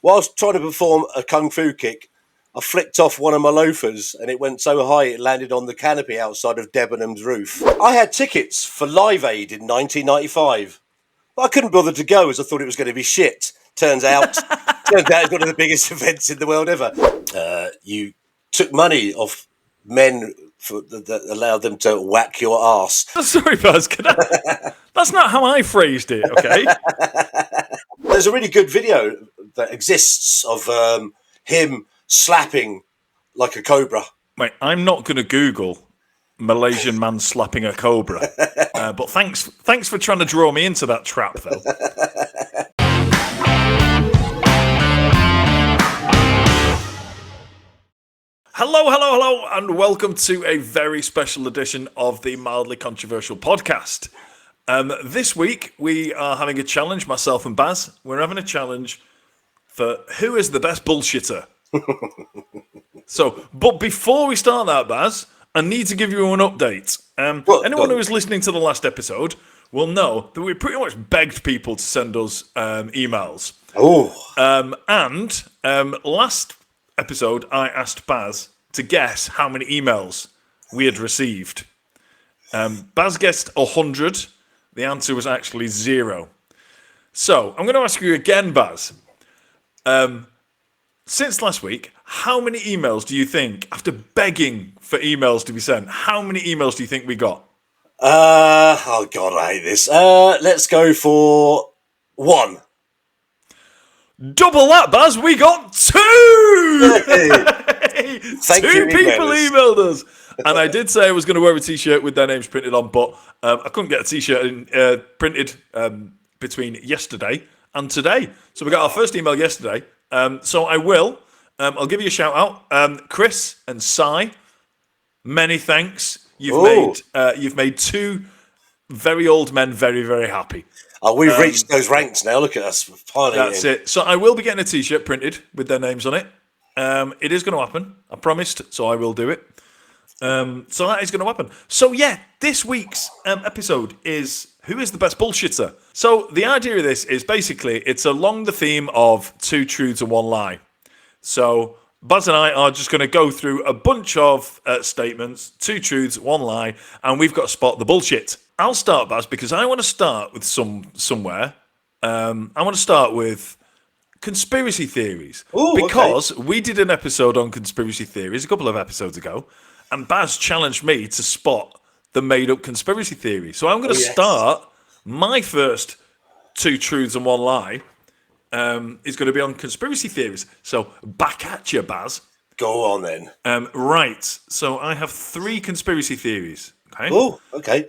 Whilst trying to perform a kung fu kick, I flicked off one of my loafers and it went so high it landed on the canopy outside of Debenham's roof. I had tickets for Live Aid in 1995. But I couldn't bother to go as I thought it was going to be shit. Turns out it's one of the biggest events in the world ever. You took money off men that allowed them to whack your arse. Sorry, Buzz. That's not how I phrased it, okay? There's a really good video that exists of him slapping like a cobra. Mate, I'm not going to Google Malaysian man slapping a cobra. But thanks for trying to draw me into that trap, though. Hello, and welcome to a very special edition of the Mildly Controversial podcast. This week, we are having a challenge, myself and Baz. We're having a challenge for who is the best bullshitter. But before we start that, Baz, I need to give you an update. Anyone who was listening to the last episode will know that we pretty much begged people to send us emails. Last episode, I asked Baz to guess how many emails we had received. Baz guessed 100. The answer was actually 0. So I'm going to ask you again, Baz. Since last week, how many emails do you think, after begging for emails to be sent, how many emails do you think we got? Oh God, I hate this. Let's go for 1. Double that, Baz. We got 2! Thank you, 2 people emailed us. And I did say I was going to wear a T-shirt with their names printed on, but I couldn't get a T-shirt printed between yesterday and today. So we got our first email yesterday. So I will. I'll give you a shout out. Chris and Sai, many thanks. You've made 2 very old men very, very happy. Oh, we've reached those ranks now. Look at us. That's it. So I will be getting a T-shirt printed with their names on it. It is going to happen. I promised, so I will do it. So that is going to happen. So yeah, this week's episode is who is the best bullshitter? So the idea of this is basically it's along the theme of 2 truths and 1 lie. So Buzz and I are just going to go through a bunch of statements, 2 truths, 1 lie, and we've got to spot the bullshit. I'll start, Buzz, because I want to start with somewhere. I want to start with conspiracy theories. Because we did an episode on conspiracy theories a couple of episodes ago, and Baz challenged me to spot the made-up conspiracy theory. So I'm going to start my first 2 truths and 1 lie. Is going to be on conspiracy theories. So back at you, Baz. Go on then. Right. So I have 3 conspiracy theories. Okay. Oh, okay.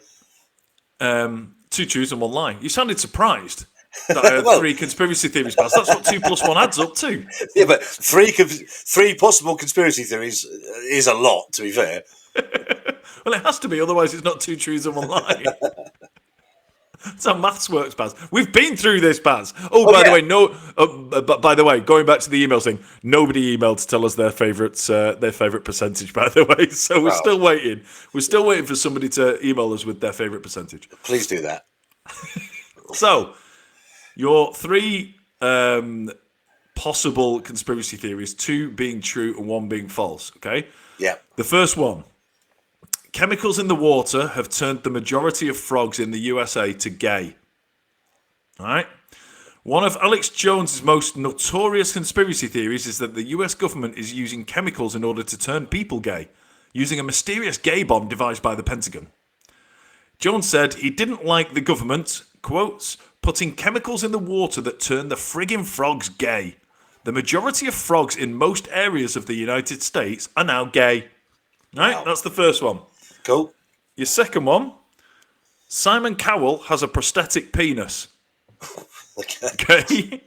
2 truths and 1 lie. You sounded surprised that I had 3 conspiracy theories, Baz. That's what 2 + 1 adds up to. Yeah, but 3 possible conspiracy theories is a lot, to be fair. Well, it has to be, otherwise it's not 2 truths and 1 lie. That's how maths works, Baz. We've been through this, Baz. By the way, going back to the email thing, nobody emailed to tell us their favourite percentage, by the way. So we're still waiting. We're still waiting for somebody to email us with their favourite percentage. Please do that. So, your 3 possible conspiracy theories, 2 being true and 1 being false, okay? Yeah. The first one. Chemicals in the water have turned the majority of frogs in the USA to gay. All right. One of Alex Jones's most notorious conspiracy theories is that the US government is using chemicals in order to turn people gay, using a mysterious gay bomb devised by the Pentagon. Jones said he didn't like the government, quotes, putting chemicals in the water that turn the friggin' frogs gay. The majority of frogs in most areas of the United States are now gay. All right. Wow. That's the first one. Cool. Your second one, Simon Cowell has a prosthetic penis. Okay.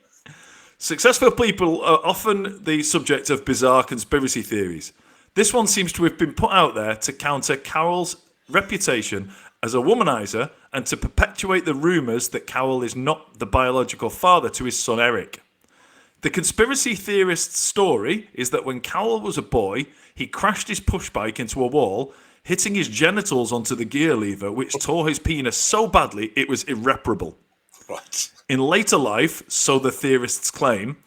Successful people are often the subject of bizarre conspiracy theories. This one seems to have been put out there to counter Cowell's reputation as a womanizer and to perpetuate the rumours that Cowell is not the biological father to his son Eric. The conspiracy theorist's story is that when Cowell was a boy, he crashed his pushbike into a wall, hitting his genitals onto the gear lever, which tore his penis so badly it was irreparable. Right. In later life, so the theorists claim,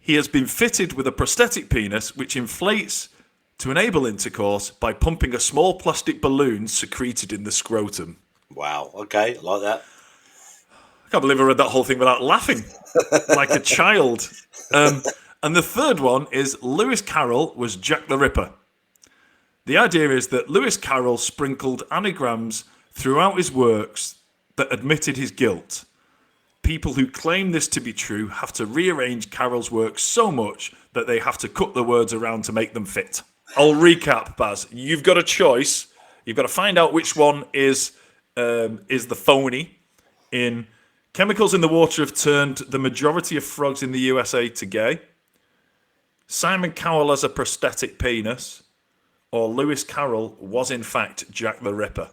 he has been fitted with a prosthetic penis which inflates to enable intercourse by pumping a small plastic balloon secreted in the scrotum. Wow. Okay, I like that. I can't believe I read that whole thing without laughing like a child. And the third one is Lewis Carroll was Jack the Ripper. The idea is that Lewis Carroll sprinkled anagrams throughout his works that admitted his guilt. People who claim this to be true have to rearrange Carroll's work so much that they have to cut the words around to make them fit. I'll recap, Baz. You've got a choice. You've got to find out which one is the phony. In chemicals in the water have turned the majority of frogs in the USA to gay. Simon Cowell has a prosthetic penis. Or Lewis Carroll was in fact Jack the Ripper.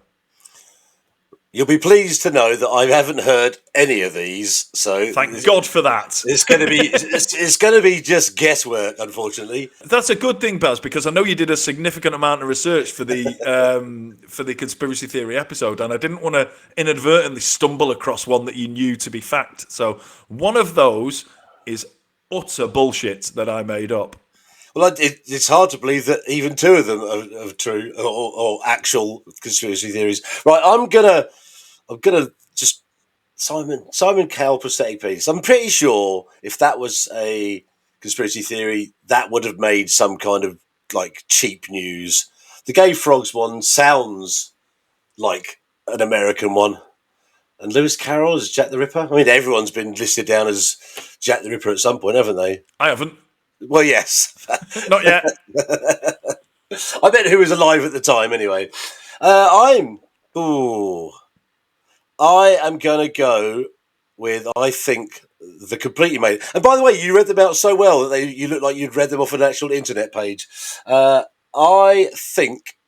You'll be pleased to know that I haven't heard any of these, so Thank God for that. it's going to be it's going to be just guesswork, unfortunately. That's a good thing, Baz, because I know you did a significant amount of research for the conspiracy theory episode, and I didn't want to inadvertently stumble across one that you knew to be fact. So one of those is utter bullshit that I made up. Well, it's hard to believe that even two of them are true or actual conspiracy theories. Right, I'm gonna just Simon Cowell prosthetic penis. I'm pretty sure if that was a conspiracy theory, that would have made some kind of like cheap news. The gay frogs one sounds like an American one, and Lewis Carroll is Jack the Ripper. I mean, everyone's been listed down as Jack the Ripper at some point, haven't they? I haven't. Well, yes. Not yet. I bet who was alive at the time anyway. I am going to go with, I think, the completely made. And by the way, you read them out so well that you look like you'd read them off an actual internet page. I think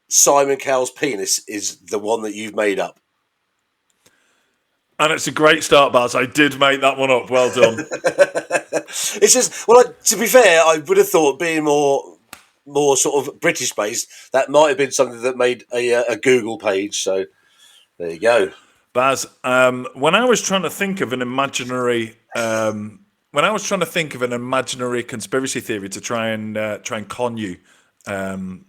Simon Cowell's penis is the one that you've made up. And it's a great start, Baz. I did make that one up. Well done. It's just, well, to be fair, I would have thought being more sort of British based, that might have been something that made a Google page. So there you go, Baz. When I was trying to think of an imaginary, conspiracy theory to try and con you, I'm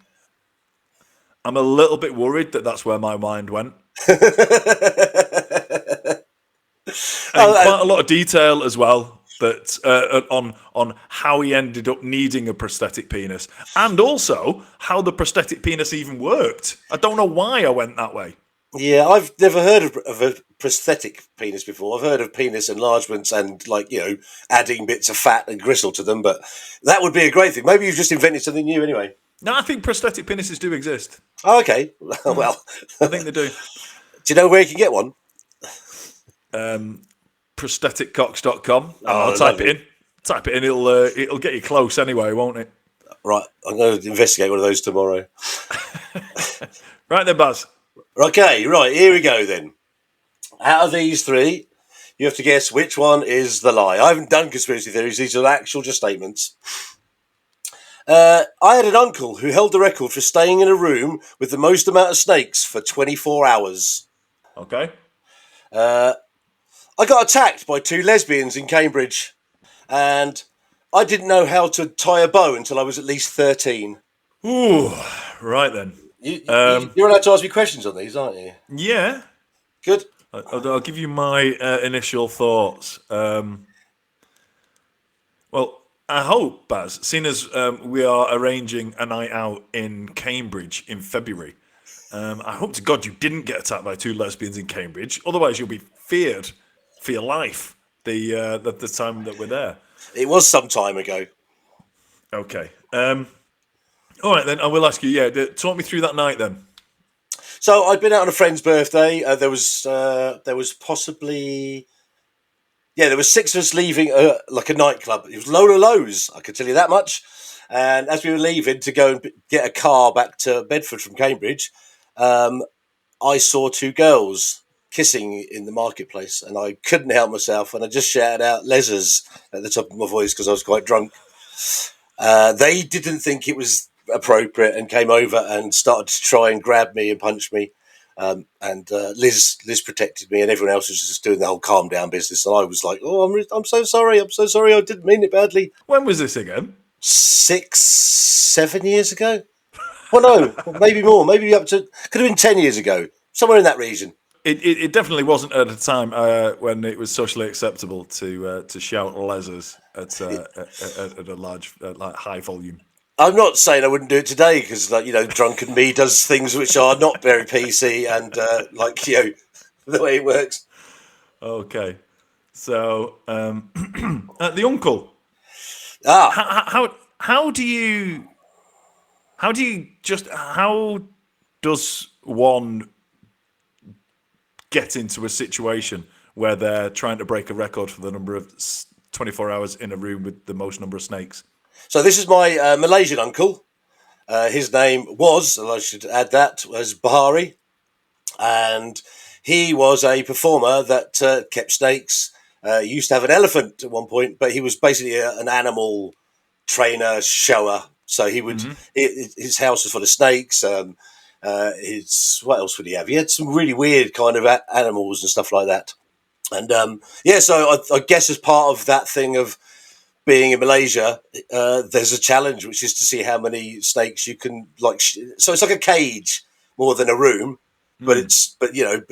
a little bit worried that that's where my mind went. And quite a lot of detail as well. That on how he ended up needing a prosthetic penis, and also how the prosthetic penis even worked. I don't know why I went that way. Yeah, I've never heard of a prosthetic penis before. I've heard of penis enlargements and, like, you know, adding bits of fat and gristle to them, but that would be a great thing. Maybe you've just invented something new anyway. No, I think prosthetic penises do exist. Oh, okay, well, I think they do. Do you know where you can get one? Prostheticcocks.com. I'll lovely. type it in. It'll get you close anyway, won't it? Right, I'm going to investigate one of those tomorrow. Right then, Baz. Okay, right, here we go then. Out of these three, you have to guess which one is the lie. I haven't done conspiracy theories, these are actual just statements. I had an uncle who held the record for staying in a room with the most amount of snakes for 24 hours. Okay. I got attacked by two lesbians in Cambridge, and I didn't know how to tie a bow until I was at least 13. Ooh, right then. You're allowed to ask me questions on these, aren't you? Yeah. Good. I'll give you my initial thoughts. Well, I hope, Baz, seeing as we are arranging a night out in Cambridge in February, I hope to God you didn't get attacked by two lesbians in Cambridge. Otherwise, you'll be feared for your life the time that we're there. It was some time ago. Okay. All right, then. I will ask you, talk me through that night then. So I'd been out on a friend's birthday. There was possibly... Yeah, there was six of us leaving like a nightclub. It was low to lows, I can tell you that much. And as we were leaving to go and get a car back to Bedford from Cambridge, I saw two girls kissing in the marketplace, and I couldn't help myself, and I just shouted out "Lesers" at the top of my voice because I was quite drunk. They didn't think it was appropriate and came over and started to try and grab me and punch me. And Liz protected me, and everyone else was just doing the whole calm down business. And I was like, "Oh, I'm so sorry. I'm so sorry. I didn't mean it badly." When was this again? 6, 7 years ago. Well, no, maybe more. Maybe up to could have been 10 years ago, somewhere in that region. It definitely wasn't at a time when it was socially acceptable to shout lesers at a large, like high volume. I'm not saying I wouldn't do it today because, like, drunken me does things which are not very PC and the way it works. Okay, so the uncle. How do you how does one get into a situation where they're trying to break a record for the number of 24 hours in a room with the most number of snakes? So this is my Malaysian uncle. His name was, and I should add that, was Bahari. And he was a performer that kept snakes. He used to have an elephant at one point, but he was basically an animal trainer, shower. So he would, his house was full of snakes. What else would he have? He had some really weird kind of animals and stuff like that. And so I guess as part of that thing of being in Malaysia, there's a challenge, which is to see how many snakes you can so it's like a cage more than a room, but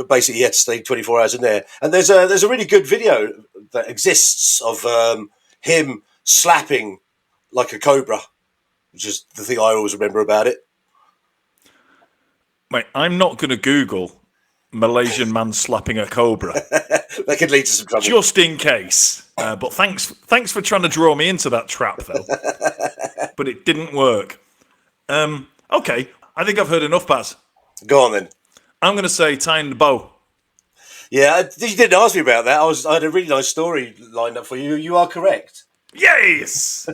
basically you have to stay 24 hours in there. And there's a really good video that exists of him slapping like a cobra, which is the thing I always remember about it. Mate, I'm not going to Google Malaysian man slapping a cobra. That could lead to some trouble. Just in case. But thanks for trying to draw me into that trap, though. But it didn't work. Okay, I think I've heard enough, Baz. Go on then. I'm going to say tying the bow. Yeah, you didn't ask me about that. I had a really nice story lined up for you. You are correct. Yes!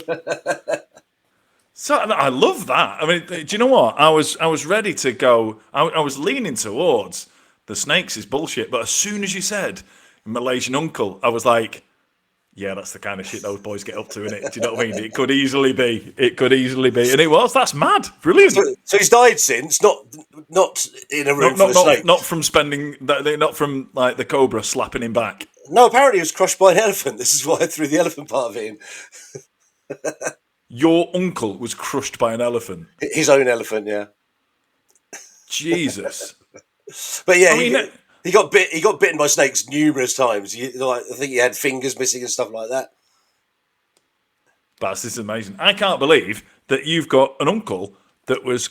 So I love that. I mean, do you know what? I was ready to go. I was leaning towards the snakes is bullshit. But as soon as you said Malaysian uncle, I was like, yeah, that's the kind of shit those boys get up to, innit? Do you know what I mean? It could easily be. And it was. That's mad. Brilliant. So he's died since, not in a room full of snakes. Not from like the cobra slapping him back. No, apparently he was crushed by an elephant. This is why I threw the elephant part of it in. Your uncle was crushed by an elephant. His own elephant, yeah. Jesus. But yeah, he got bitten by snakes numerous times. I think he had fingers missing and stuff like that. This is amazing. I can't believe that you've got an uncle that was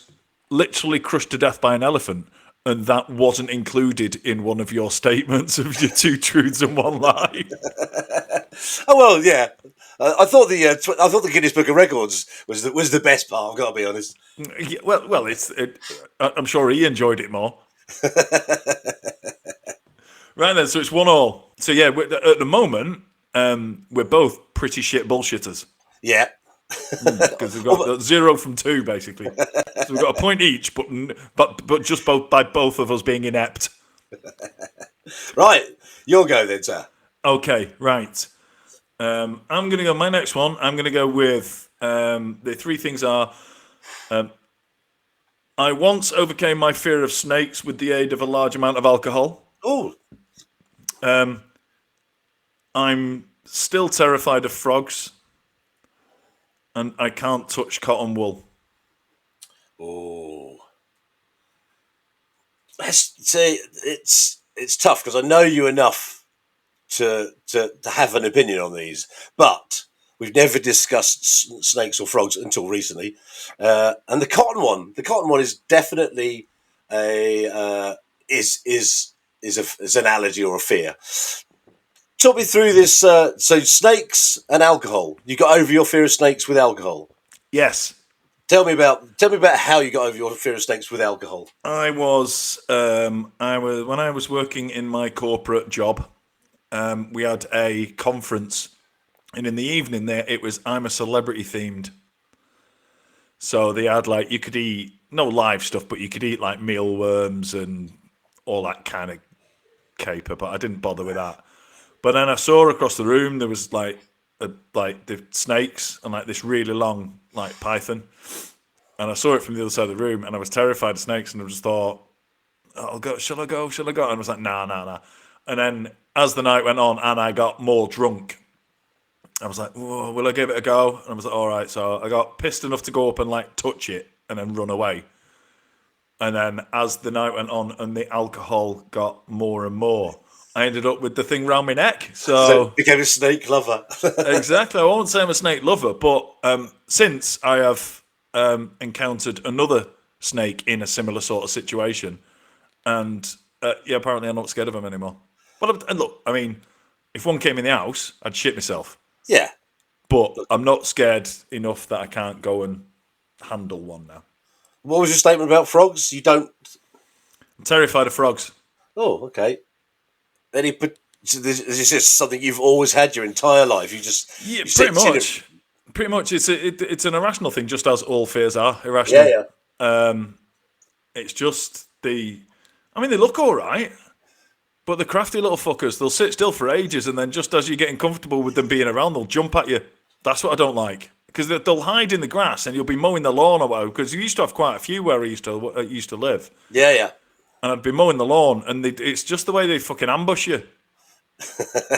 literally crushed to death by an elephant, and that wasn't included in one of your statements of your 2 truths and 1 lie. Oh well, yeah. I thought the Guinness Book of Records was the best part. I've got to be honest. Yeah, well, I'm sure he enjoyed it more. Right then, so it's 1-1. So yeah, at the moment, we're both pretty shit bullshitters. Yeah, because we've got 0 from 2 basically. So we've got a point each, but just by both of us being inept. Right, you'll go then, sir. Okay, right. I'm going to go. My next one. I'm going to go with the 3 things are. I once overcame my fear of snakes with the aid of a large amount of alcohol. Oh. I'm still terrified of frogs, and I can't touch cotton wool. Oh. It's tough because I know you enough to have an opinion on these, but we've never discussed snakes or frogs until recently. And the cotton one is definitely is an allergy or a fear. Talk me through this. So snakes and alcohol. You got over your fear of snakes with alcohol? Yes. Tell me about how you got over your fear of snakes with alcohol. I was when I was working in my corporate job. We had a conference, and in the evening there it was I'm a Celebrity themed. So they had you could eat no live stuff, but you could eat mealworms and all that kind of caper. But I didn't bother with that. But then I saw across the room there was the snakes and this really long python, and I saw it from the other side of the room, and I was terrified of snakes, and I just thought I'll go. Shall I go? Shall I go? And I was like, nah. And then as the night went on and I got more drunk, I was like, oh, will I give it a go? And I was like, all right. So I got pissed enough to go up and like touch it and then run away. And then as the night went on and the alcohol got more and more, I ended up with the thing round my neck. So became a snake lover. exactly. I won't say I'm a snake lover, but since I have encountered another snake in a similar sort of situation, and apparently I'm not scared of them anymore. But and look, I mean, if one came in the house, I'd shit myself. Yeah. But I'm not scared enough that I can't go and handle one now. What was your statement about frogs? You don't. I'm terrified of frogs. Oh, okay. So is this something you've always had your entire life? You Pretty much. Pretty much, it's an irrational thing, just as all fears are irrational. Yeah. It's just they look all right, but the crafty little fuckers, they'll sit still for ages, and then just as you're getting comfortable with them being around, they'll jump at you. That's what I don't like. Because they'll hide in the grass, and you'll be mowing the lawn or whatever. Because you used to have quite a few where I used to live. Yeah. And I'd be mowing the lawn, and it's just the way they fucking ambush you.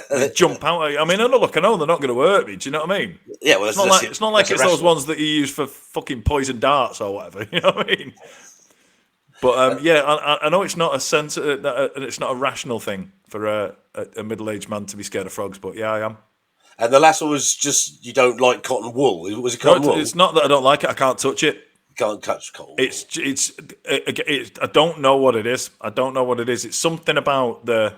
They jump out at you. I mean, look, I know they're not going to hurt me. Do you know what I mean? Yeah, well, it's not like it's those ones that you use for fucking poison darts or whatever. You know what I mean? But I know it's not it's not a rational thing for a middle-aged man to be scared of frogs. But yeah, I am. And the last one was just you don't like cotton wool. Was it cotton wool? It's not that I don't like it. I can't touch it. You can't touch cotton wool. It's I don't know what it is. It's something about the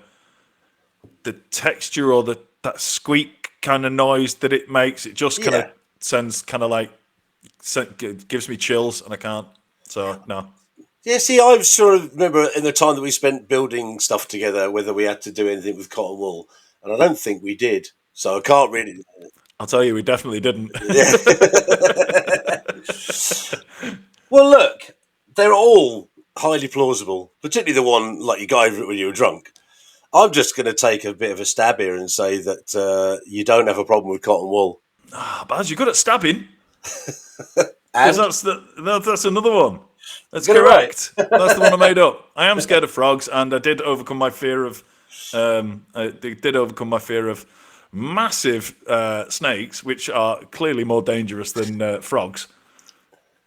texture or that squeak kind of noise that it makes. It just kind of sends kind of like gives me chills, and I can't. So no. Yeah, see, I sort of remember in the time that we spent building stuff together, whether we had to do anything with cotton wool, and I don't think we did. So I can't really. I'll tell you, we definitely didn't. Yeah. Well, look, they're all highly plausible, particularly the one like you got over it when you were drunk. I'm just going to take a bit of a stab here and say that you don't have a problem with cotton wool. Baz, you're good at stabbing. And That's another one. That's Get it correct. That's the one I made up. I am scared of frogs, and I did overcome my fear of. Massive snakes, which are clearly more dangerous than frogs.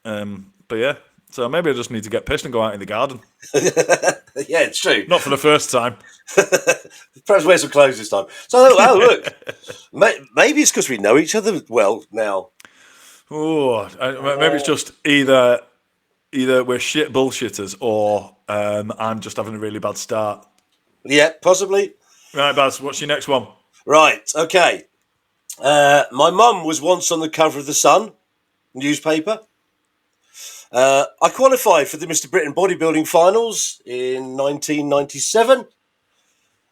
But yeah, so maybe I just need to get pissed and go out in the garden. Yeah, it's true. Not for the first time. Perhaps wear some clothes this time. So, look, maybe it's because we know each other well now. Oh, maybe it's just either we're shit bullshitters or I'm just having a really bad start. Yeah, possibly. Right, Baz, what's your next one? Right, okay. My mum was once on the cover of The Sun newspaper. I qualified for the Mr. Britain bodybuilding finals in 1997.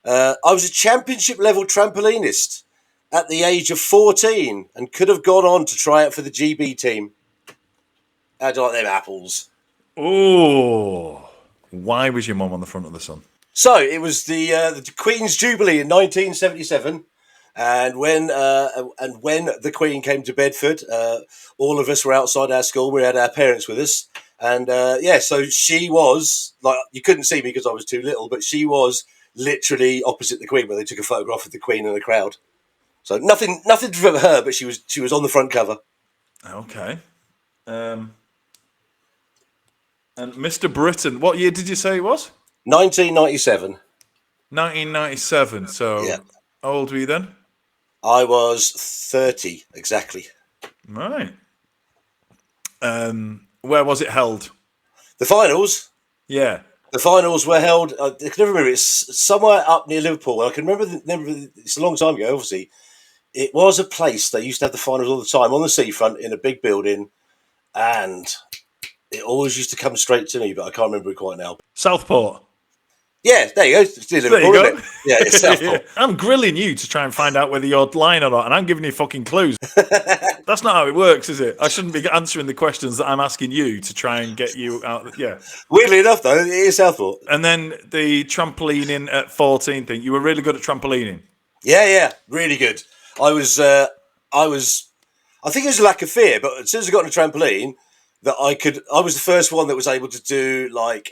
I was a championship level trampolinist at the age of 14 and could have gone on to try out for the GB team. How do you like them apples? Oh, why was your mum on the front of The Sun? So it was the Queen's Jubilee in 1977, and when the Queen came to Bedford, all of us were outside our school. We had our parents with us, and so she was like, you couldn't see me because I was too little, but she was literally opposite the Queen when they took a photograph of the Queen in the crowd. So nothing from her, but she was on the front cover. Okay. And Mr. Britain, what year did you say it was? 1997. 1997. So, how old were you then? I was 30, exactly. Right. Where was it held? The finals? Yeah. The finals were held, I can never remember, it's somewhere up near Liverpool. I can remember, it's a long time ago, obviously. It was a place they used to have the finals all the time on the seafront in a big building, and it always used to come straight to me, but I can't remember it quite now. Southport. Yeah, there you go. It's near Liverpool, there you go. Isn't it? Yeah, it's Southport. I'm grilling you to try and find out whether you're lying or not, and I'm giving you fucking clues. That's not how it works, is it? I shouldn't be answering the questions that I'm asking you to try and get you out. Yeah. Weirdly enough, though, it is Southport. And then the trampolining at 14 thing. You were really good at trampolining. Yeah, really good. I think it was a lack of fear, but as soon as I got on a trampoline, that I was the first one that was able to do like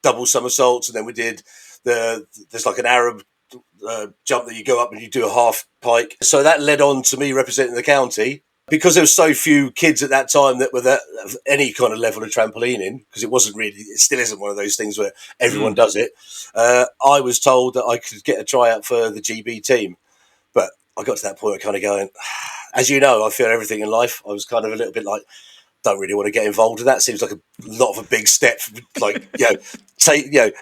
double somersaults, and then we did there's like an Arab jump that you go up and you do a half pike. So that led on to me representing the county. Because there were so few kids at that time that were that of any kind of level of trampolining, because it still isn't one of those things where everyone does it. I was told that I could get a tryout for the GB team, but I got to that point of kind of going, as you know, I feel everything in life. I was kind of a little bit like, don't really want to get involved in that. Seems like a lot of a big step, like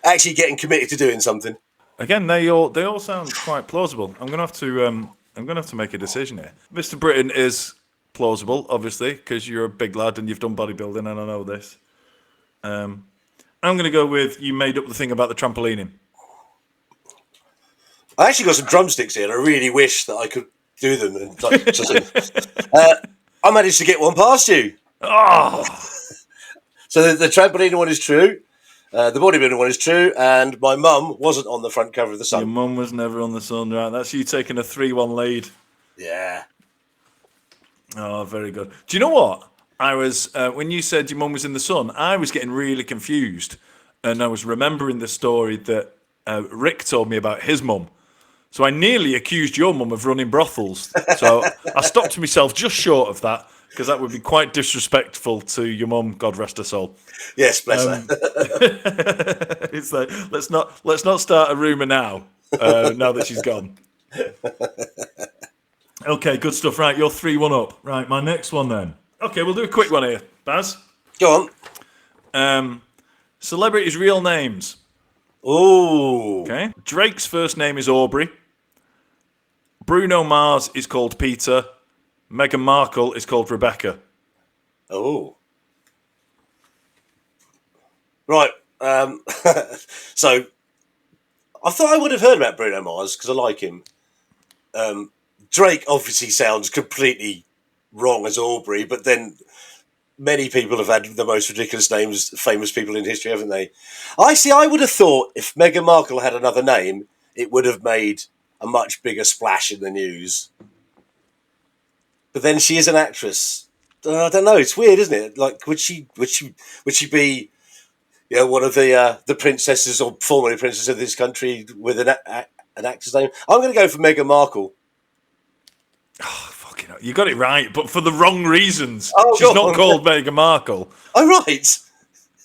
actually getting committed to doing something. Again, they all sound quite plausible. I'm gonna have to make a decision here. Mr. Britton is plausible, obviously, because you're a big lad and you've done bodybuilding, and I know this. I'm going to go with you made up the thing about the trampolining. I actually got some drumsticks here, and I really wish that I could do them. And I managed to get one past you. Oh! So the trampolining one is true, the bodybuilding one is true, and my mum wasn't on the front cover of the Sun. Your mum was never on the Sun, right? That's you taking a 3-1 lead. Yeah. Oh, very good. Do you know what? I was when you said your mum was in the Sun, I was getting really confused, and I was remembering the story that Rick told me about his mum. So I nearly accused your mum of running brothels. So I stopped myself just short of that, because that would be quite disrespectful to your mum. God rest her soul. Yes, bless her. It's like let's not start a rumor now. Now that she's gone. Okay, good stuff. Right, you're 3-1 up. Right, my next one then. Okay, we'll do a quick one here, Baz. Go on. Celebrities' real names. Ooh. Okay. Drake's first name is Aubrey. Bruno Mars is called Peter. Meghan Markle is called Rebecca. Oh. Right. So I thought I would have heard about Bruno Mars because I like him. Drake obviously sounds completely wrong as Aubrey, but then many people have had the most ridiculous names, famous people in history, haven't they? I would have thought if Meghan Markle had another name, it would have made a much bigger splash in the news. But then she is an actress. I don't know. It's weird, isn't it? Like, would she be, one of the princesses or formerly princesses of this country with an actor's name? I'm going to go for Meghan Markle. Oh, fucking hell. You got it right, but for the wrong reasons. Oh, she's not called Meghan Markle. Oh, right.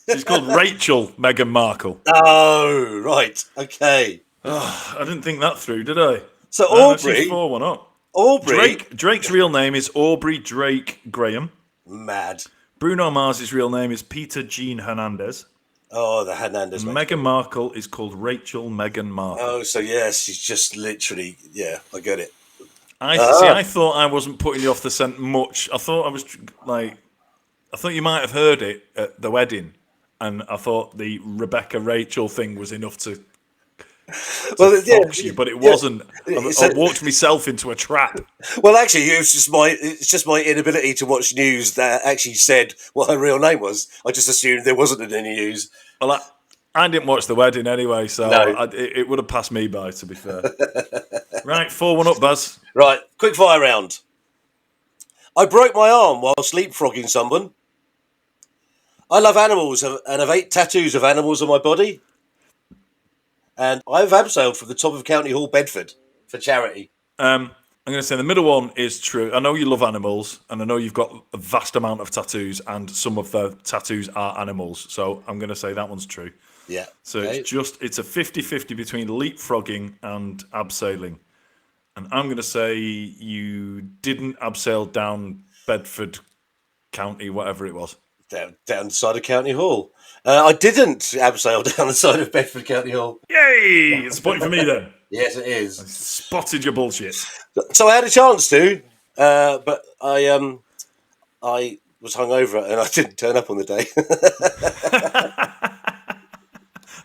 She's called Rachel Meghan Markle. Oh, right. Okay. Oh, I didn't think that through, did I? So Aubrey. She's 4-1 up. Aubrey. Drake's real name is Aubrey Drake Graham. Mad. Bruno Mars' real name is Peter Jean Hernandez. Oh, the Hernandez. Meghan Markle is called Rachel Meghan Markle. Oh, so yes, she's just literally, I get it. I thought I wasn't putting you off the scent much. I thought you might have heard it at the wedding, and I thought the Rebecca Rachel thing was enough to fox you, but it wasn't. I walked myself into a trap. Well, actually, it's just my inability to watch news that actually said what her real name was. I just assumed there wasn't any news. Well, I didn't watch the wedding anyway, so No. it would have passed me by, to be fair. Right, 4-1 up, Buzz. Right, quick fire round. I broke my arm while sleepfrogging someone. I love animals and have 8 tattoos of animals on my body. And I've abseiled from the top of County Hall, Bedford, for charity. I'm going to say the middle one is true. I know you love animals, and I know you've got a vast amount of tattoos, and some of the tattoos are animals. So I'm going to say that one's true. Yeah. So okay. it's a 50-50 between leapfrogging and abseiling. And I'm going to say you didn't abseil down Bedford County, whatever it was. Down the side of County Hall. I didn't abseil down the side of Bedford County Hall. Yay! It's a point for me then. Yes, it is. Spotted your bullshit. So I had a chance to, but I was hungover and I didn't turn up on the day.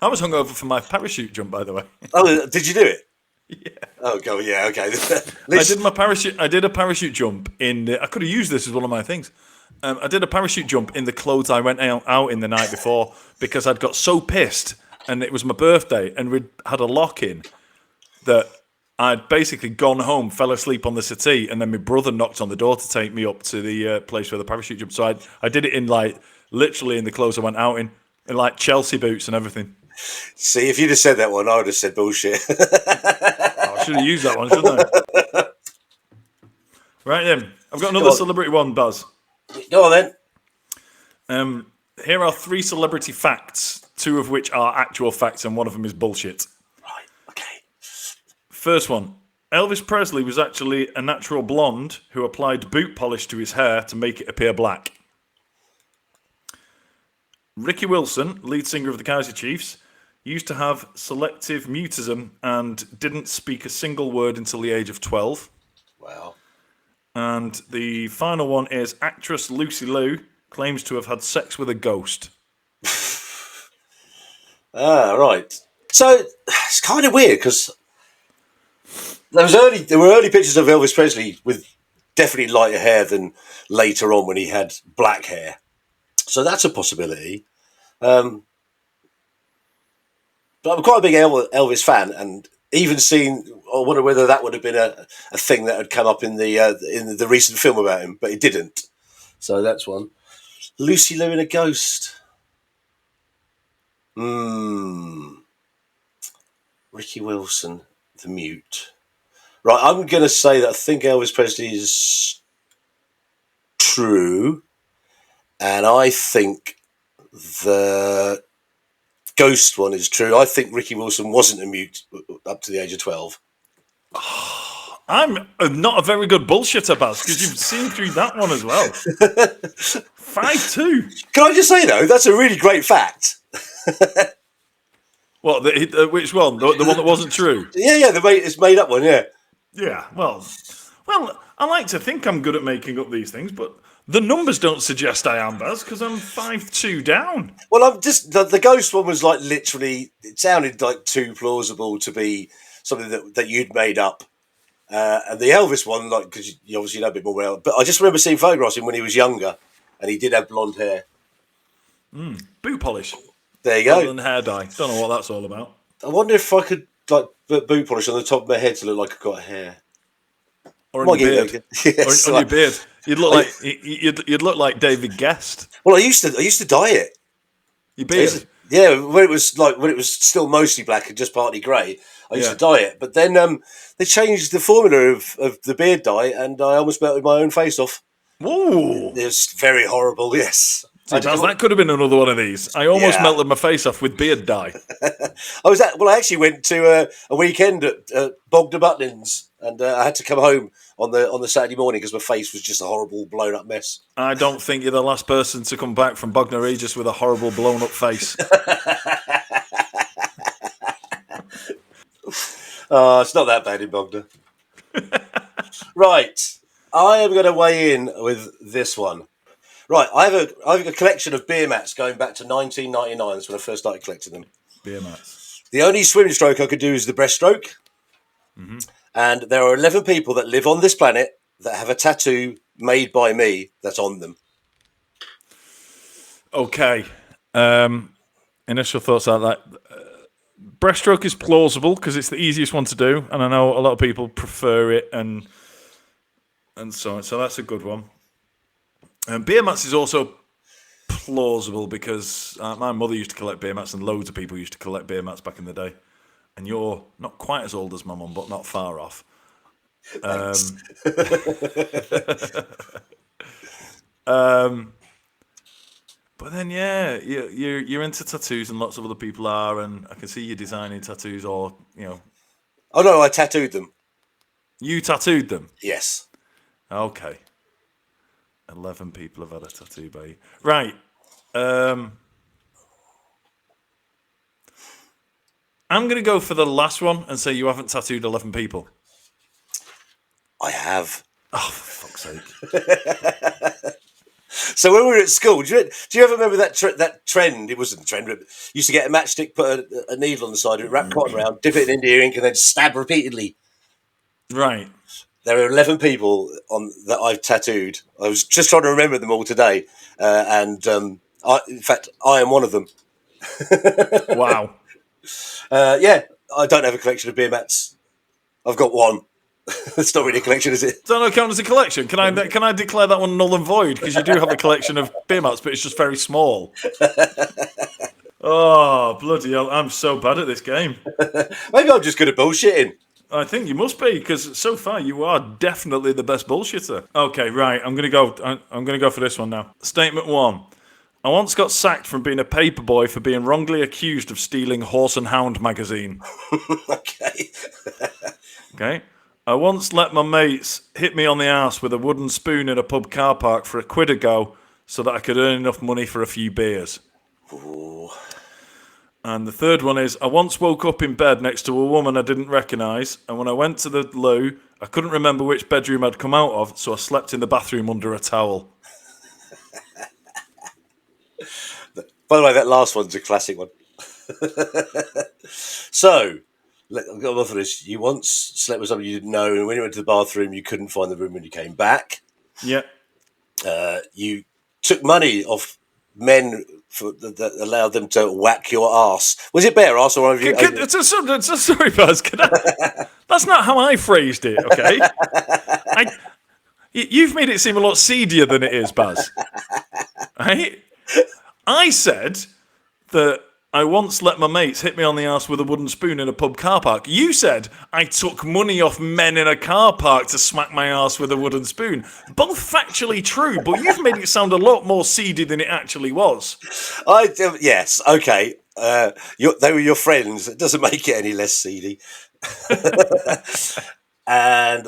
I was hungover for my parachute jump, by the way. Oh, did you do it? Yeah. Oh, God, yeah, okay. I did a parachute jump in. I could have used this as one of my things. I did a parachute jump in the clothes I went out in the night before because I'd got so pissed, and it was my birthday, and we'd had a lock-in that I'd basically gone home, fell asleep on the settee, and then my brother knocked on the door to take me up to the place where the parachute jumped. So I did it in like literally in the clothes I went out in like Chelsea boots and everything. See, if you'd have said that one, I would have said bullshit. I should have used that one, shouldn't I? Right then, I've got another Go on. celebrity one, Baz. Go on then. Here are 3 celebrity facts, 2 of which are actual facts and one of them is bullshit. Right, okay. First one. Elvis Presley was actually a natural blonde who applied boot polish to his hair to make it appear black. Ricky Wilson, lead singer of the Kaiser Chiefs, used to have selective mutism and didn't speak a single word until the age of 12. Wow. And the final one is actress Lucy Liu claims to have had sex with a ghost. Right. So it's kind of weird because there were early pictures of Elvis Presley with definitely lighter hair than later on when he had black hair. So that's a possibility. But I'm quite a big Elvis fan, and even seen. I wonder whether that would have been a thing that had come up in the recent film about him, but it didn't. So that's one. Lucy Liu in a ghost. Ricky Wilson, the mute. Right, I'm going to say that I think Elvis Presley is true, and I think the ghost one is true. I think Ricky Wilson wasn't a mute up to the age of 12. I'm not a very good bullshitter, Baz, because you've seen through that one as well. 5-2. Can I just say, though, that's a really great fact. What? Which one? The one that wasn't true? Yeah, it's made up one, yeah. Yeah. Well, I like to think I'm good at making up these things, but the numbers don't suggest I am, Baz, because I'm 5-2 down. Well, I'm just the ghost one was like literally. It sounded like too plausible to be something that you'd made up. And the Elvis one, like, because you obviously know a bit more about. But I just remember seeing photographs of him when he was younger, and he did have blonde hair. Boot polish. There you go. Rather than hair dye. Don't know what that's all about. I wonder if I could like put boot polish on the top of my head to look like I've got hair. Or on your Might beard. get- Yes, On your beard. You'd look like you'd look like David Guest. Well, I used to dye it. Your beard. Yeah, when it was still mostly black and just partly grey, I used to dye it. But then they changed the formula of the beard dye, and I almost melted my own face off. Ooh. It was very horrible. Yes, That could have been another one of these. I almost melted my face off with beard dye. I actually went to a weekend at Bogner Butlins, and I had to come home on the Saturday morning because my face was just a horrible blown up mess. I don't think you're the last person to come back from Bognor Regis with a horrible blown up face. It's not that bad in Bogner. Right, I am going to weigh in with this one. Right, I have a collection of beer mats going back to 1999. That's when I first started collecting them. Beer mats. The only swim stroke I could do is the breaststroke. Mm-hmm. And there are 11 people that live on this planet that have a tattoo made by me that's on them. Okay. Initial thoughts like that. Breaststroke is plausible because it's the easiest one to do, and I know a lot of people prefer it, and so on. So that's a good one. Beer mats is also plausible because my mother used to collect beer mats, and loads of people used to collect beer mats back in the day. And you're not quite as old as my mum, but not far off. But then, yeah, you're into tattoos, and lots of other people are, and I can see you designing tattoos, or Oh no, I tattooed them. You tattooed them. Yes. Okay. 11 people have had a tattoo by you. Right. I'm going to go for the last one and say you haven't tattooed 11 people. I have. Oh, for fuck's sake. So when we were at school, do you ever remember that trend? It wasn't a trend, but used to get a matchstick, put a needle on the side of it, wrap cotton around, dip it in India ink, and then stab repeatedly. Right. There are 11 people that I've tattooed. I was just trying to remember them all today, and in fact, I am one of them. Wow. Yeah, I don't have a collection of beer mats. I've got one. It's not really a collection, is it? Does that not count as a collection? Can I declare that one null and void? Because you do have a collection of beer mats, but it's just very small. Oh, bloody hell. I'm so bad at this game. Maybe I'm just good at bullshitting. I think you must be, because so far you are definitely the best bullshitter. Okay, right. I'm gonna go for this one now. Statement 1. I once got sacked from being a paperboy for being wrongly accused of stealing Horse and Hound magazine. Okay. Okay. I once let my mates hit me on the arse with a wooden spoon in a pub car park for £1 a go so that I could earn enough money for a few beers. Ooh. And the third one is, I once woke up in bed next to a woman I didn't recognise, and when I went to the loo, I couldn't remember which bedroom I'd come out of, so I slept in the bathroom under a towel. By the way, that last one's a classic one. So, I'll go on for this. You once slept with somebody you didn't know, and when you went to the bathroom, you couldn't find the room when you came back. Yeah. You took money off men that allowed them to whack your arse. Was it bare arse or one of you? Sorry, Buzz. That's not how I phrased it, okay? You've made it seem a lot seedier than it is, Baz. Right? I said that I once let my mates hit me on the arse with a wooden spoon in a pub car park. You said I took money off men in a car park to smack my arse with a wooden spoon. Both factually true, but you've made it sound a lot more seedy than it actually was. Yes, okay. They were your friends. It doesn't make it any less seedy. And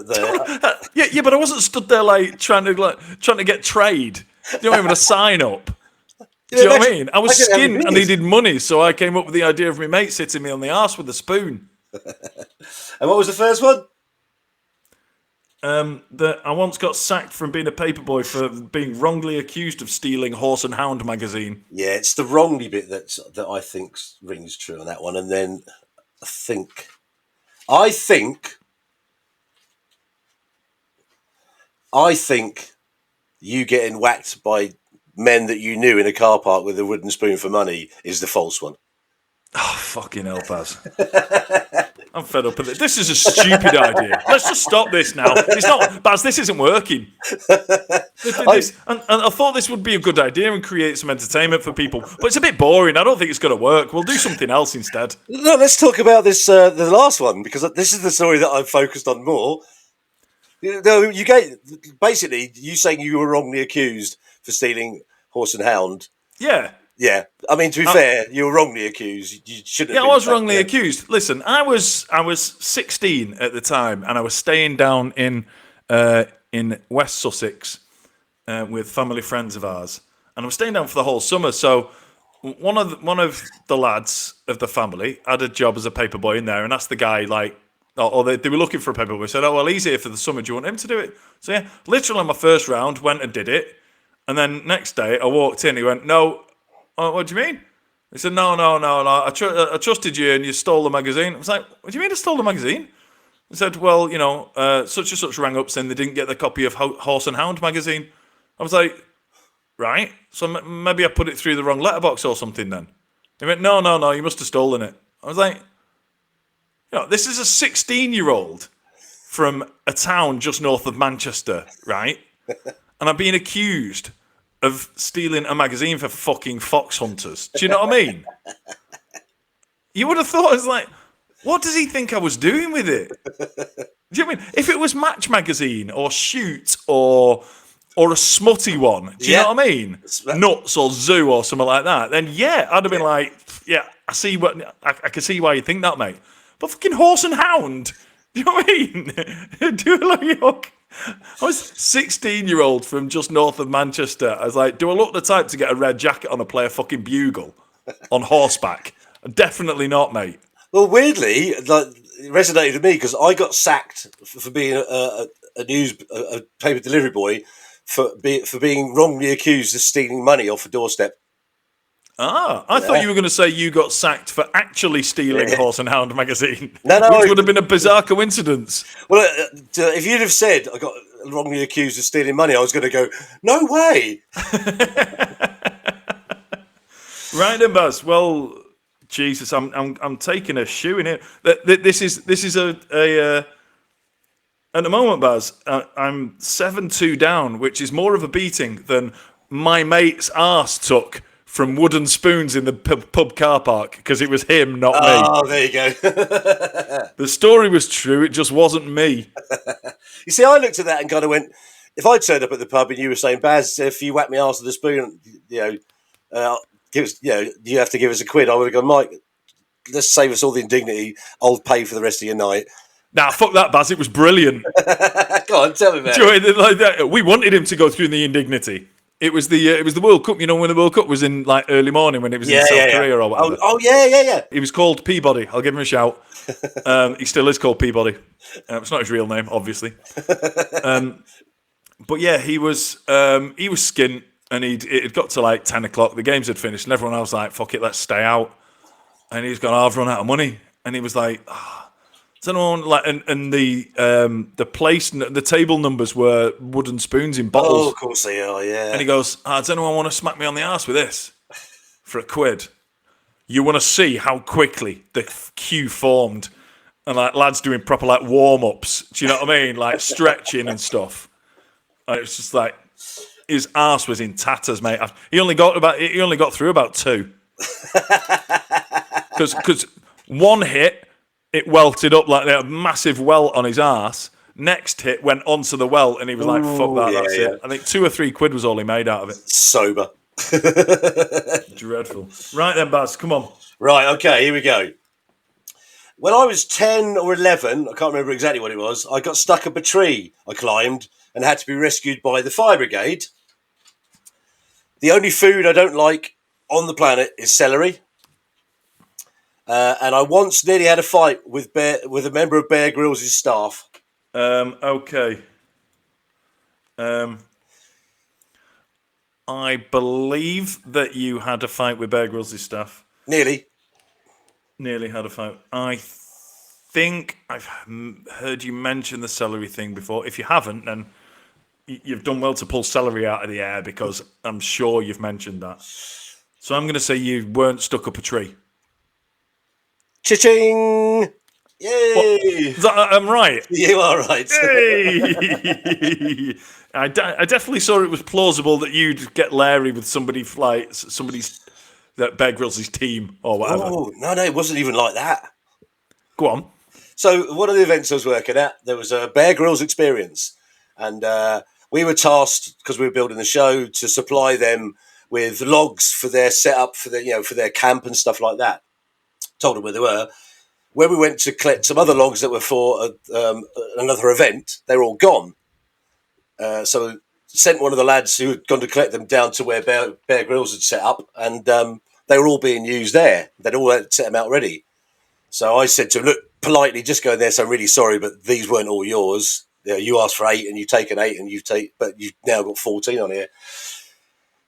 yeah, but I wasn't stood there trying to get trade. You know, with a sign up. Do you know what I mean? I was skinned and needed money, so I came up with the idea of my mate sitting me on the arse with a spoon. And what was the first one? That I once got sacked from being a paperboy for being wrongly accused of stealing Horse and Hound magazine. Yeah, it's the wrongly bit that I think rings true on that one. And then I think you getting whacked by men that you knew in a car park with a wooden spoon for money is the false one. Oh, fucking hell, Baz. I'm fed up with it. This is a stupid idea. Let's just stop this now. It's not, Baz, this isn't working. And I thought this would be a good idea and create some entertainment for people, but it's a bit boring. I don't think it's going to work. We'll do something else instead. No, let's talk about this, the last one, because this is the story that I've focused on more. You basically, you saying you were wrongly accused for stealing Horse and Hound. Yeah. Yeah. I mean, to be fair, you were wrongly accused. You shouldn't have Yeah, been I was wrongly there. accused. Listen, I was 16 at the time, and I was staying down in West Sussex with family friends of ours, and I was staying down for the whole summer. So one of the lads of the family had a job as a paperboy in there, and asked the guy they were looking for a paperboy. Said, "Oh well, he's here for the summer. Do you want him to do it?" So yeah, literally on my first round, went and did it, and then next day I walked in. He went, "No." Oh, what do you mean? He said, no. I trusted you and you stole the magazine. I was like, what do you mean I stole the magazine? He said, well, such and such rang up saying they didn't get the copy of Horse and Hound magazine. I was like, right. So maybe I put it through the wrong letterbox or something then. He went, no, you must have stolen it. I was like, this is a 16-year-old from a town just north of Manchester, right? And I'm being accused of stealing a magazine for fucking fox hunters. Do you know what I mean? You would have thought, it's like, what does he think I was doing with it? Do you know what I mean? If it was Match magazine or Shoot or a smutty one, do you know what I mean? Nuts or Zoo or something like that, then yeah, I'd have been like, yeah, I can see why you think that, mate. But fucking Horse and Hound, do you know what I mean? Do it like I was 16-year-old from just north of Manchester. I was like, do I look the type to get a red jacket on and play a fucking bugle on horseback? Definitely not, mate. Well, weirdly, it resonated with me because I got sacked for being a paper delivery boy for being wrongly accused of stealing money off a doorstep. I thought you were going to say you got sacked for actually stealing Horse and Hound magazine. No, which would have been a bizarre coincidence. Well, if you'd have said I got wrongly accused of stealing money, I was going to go, no way. Right then, Buzz. Well, Jesus, I'm taking a shoe in here. This is a At the moment, Baz, I'm 7-2 down, which is more of a beating than my mate's arse took from wooden spoons in the pub car park, because it was him, not me. Oh, there you go. The story was true, it just wasn't me. You see, I looked at that and kind of went, if I turned up at the pub and you were saying, Baz, if you whack me arse with a spoon, give us, you have to give us a quid, I would have gone, Mike, let's save us all the indignity. I'll pay for the rest of your night. Nah, fuck that, Baz. It was brilliant. Go on, tell me about it. Like that. We wanted him to go through the indignity. It was the World Cup. You know, when the World Cup was in like early morning when it was in South Korea or whatever. Oh, yeah. He was called Peabody. I'll give him a shout. He still is called Peabody. It's not his real name, obviously. But yeah, he was skint, and it had got to like 10 o'clock. The games had finished, and everyone else was like, "Fuck it, let's stay out." And he's gone, "I've run out of money," and he was like, "Does anyone like?" And the place, the table numbers were wooden spoons in bottles. Oh, of course they are. Yeah. And he goes, "Does anyone want to smack me on the arse with this for a quid?" You want to see how quickly the queue formed, and like lads doing proper like warm ups. Do you know what I mean? Like stretching and stuff. And it's just like his arse was in tatters, mate. He only got through about 2. Because one hit, it welted up like a massive welt on his arse. Next hit went onto the welt, and he was like, "Fuck that, that's it." I think 2 or 3 quid was all he made out of it. Sober. Dreadful. Right then, Baz, come on. Right, okay, here we go. When I was 10 or 11, I can't remember exactly what it was, I got stuck up a tree I climbed and had to be rescued by the fire brigade. The only food I don't like on the planet is celery. And I once nearly had a fight with a member of Bear Grylls' staff. Okay. I believe that you had a fight with Bear Grylls' staff. Nearly had a fight. I think I've heard you mention the celery thing before. If you haven't, then you've done well to pull celery out of the air, because I'm sure you've mentioned that. So I'm going to say you weren't stuck up a tree. Cha-ching! Yay! I'm right. You are right. Hey! I definitely saw it was plausible that you'd get Larry with somebody's that Bear Grylls' team or whatever. Oh, no, it wasn't even like that. Go on. So one of the events I was working at, there was a Bear Grylls experience, and we were tasked, because we were building the show, to supply them with logs for their setup, for their camp and stuff like that. Told them where they were. When we went to collect some other logs that were for another event, they were all gone. So sent one of the lads who had gone to collect them down to where Bear Grylls had set up, and they were all being used there. They'd all set them out ready. So I said to him, "Look, politely, just go in there. So I'm really sorry, but these weren't all yours. You asked for 8, and you've taken 8, and but you've now got 14 on here."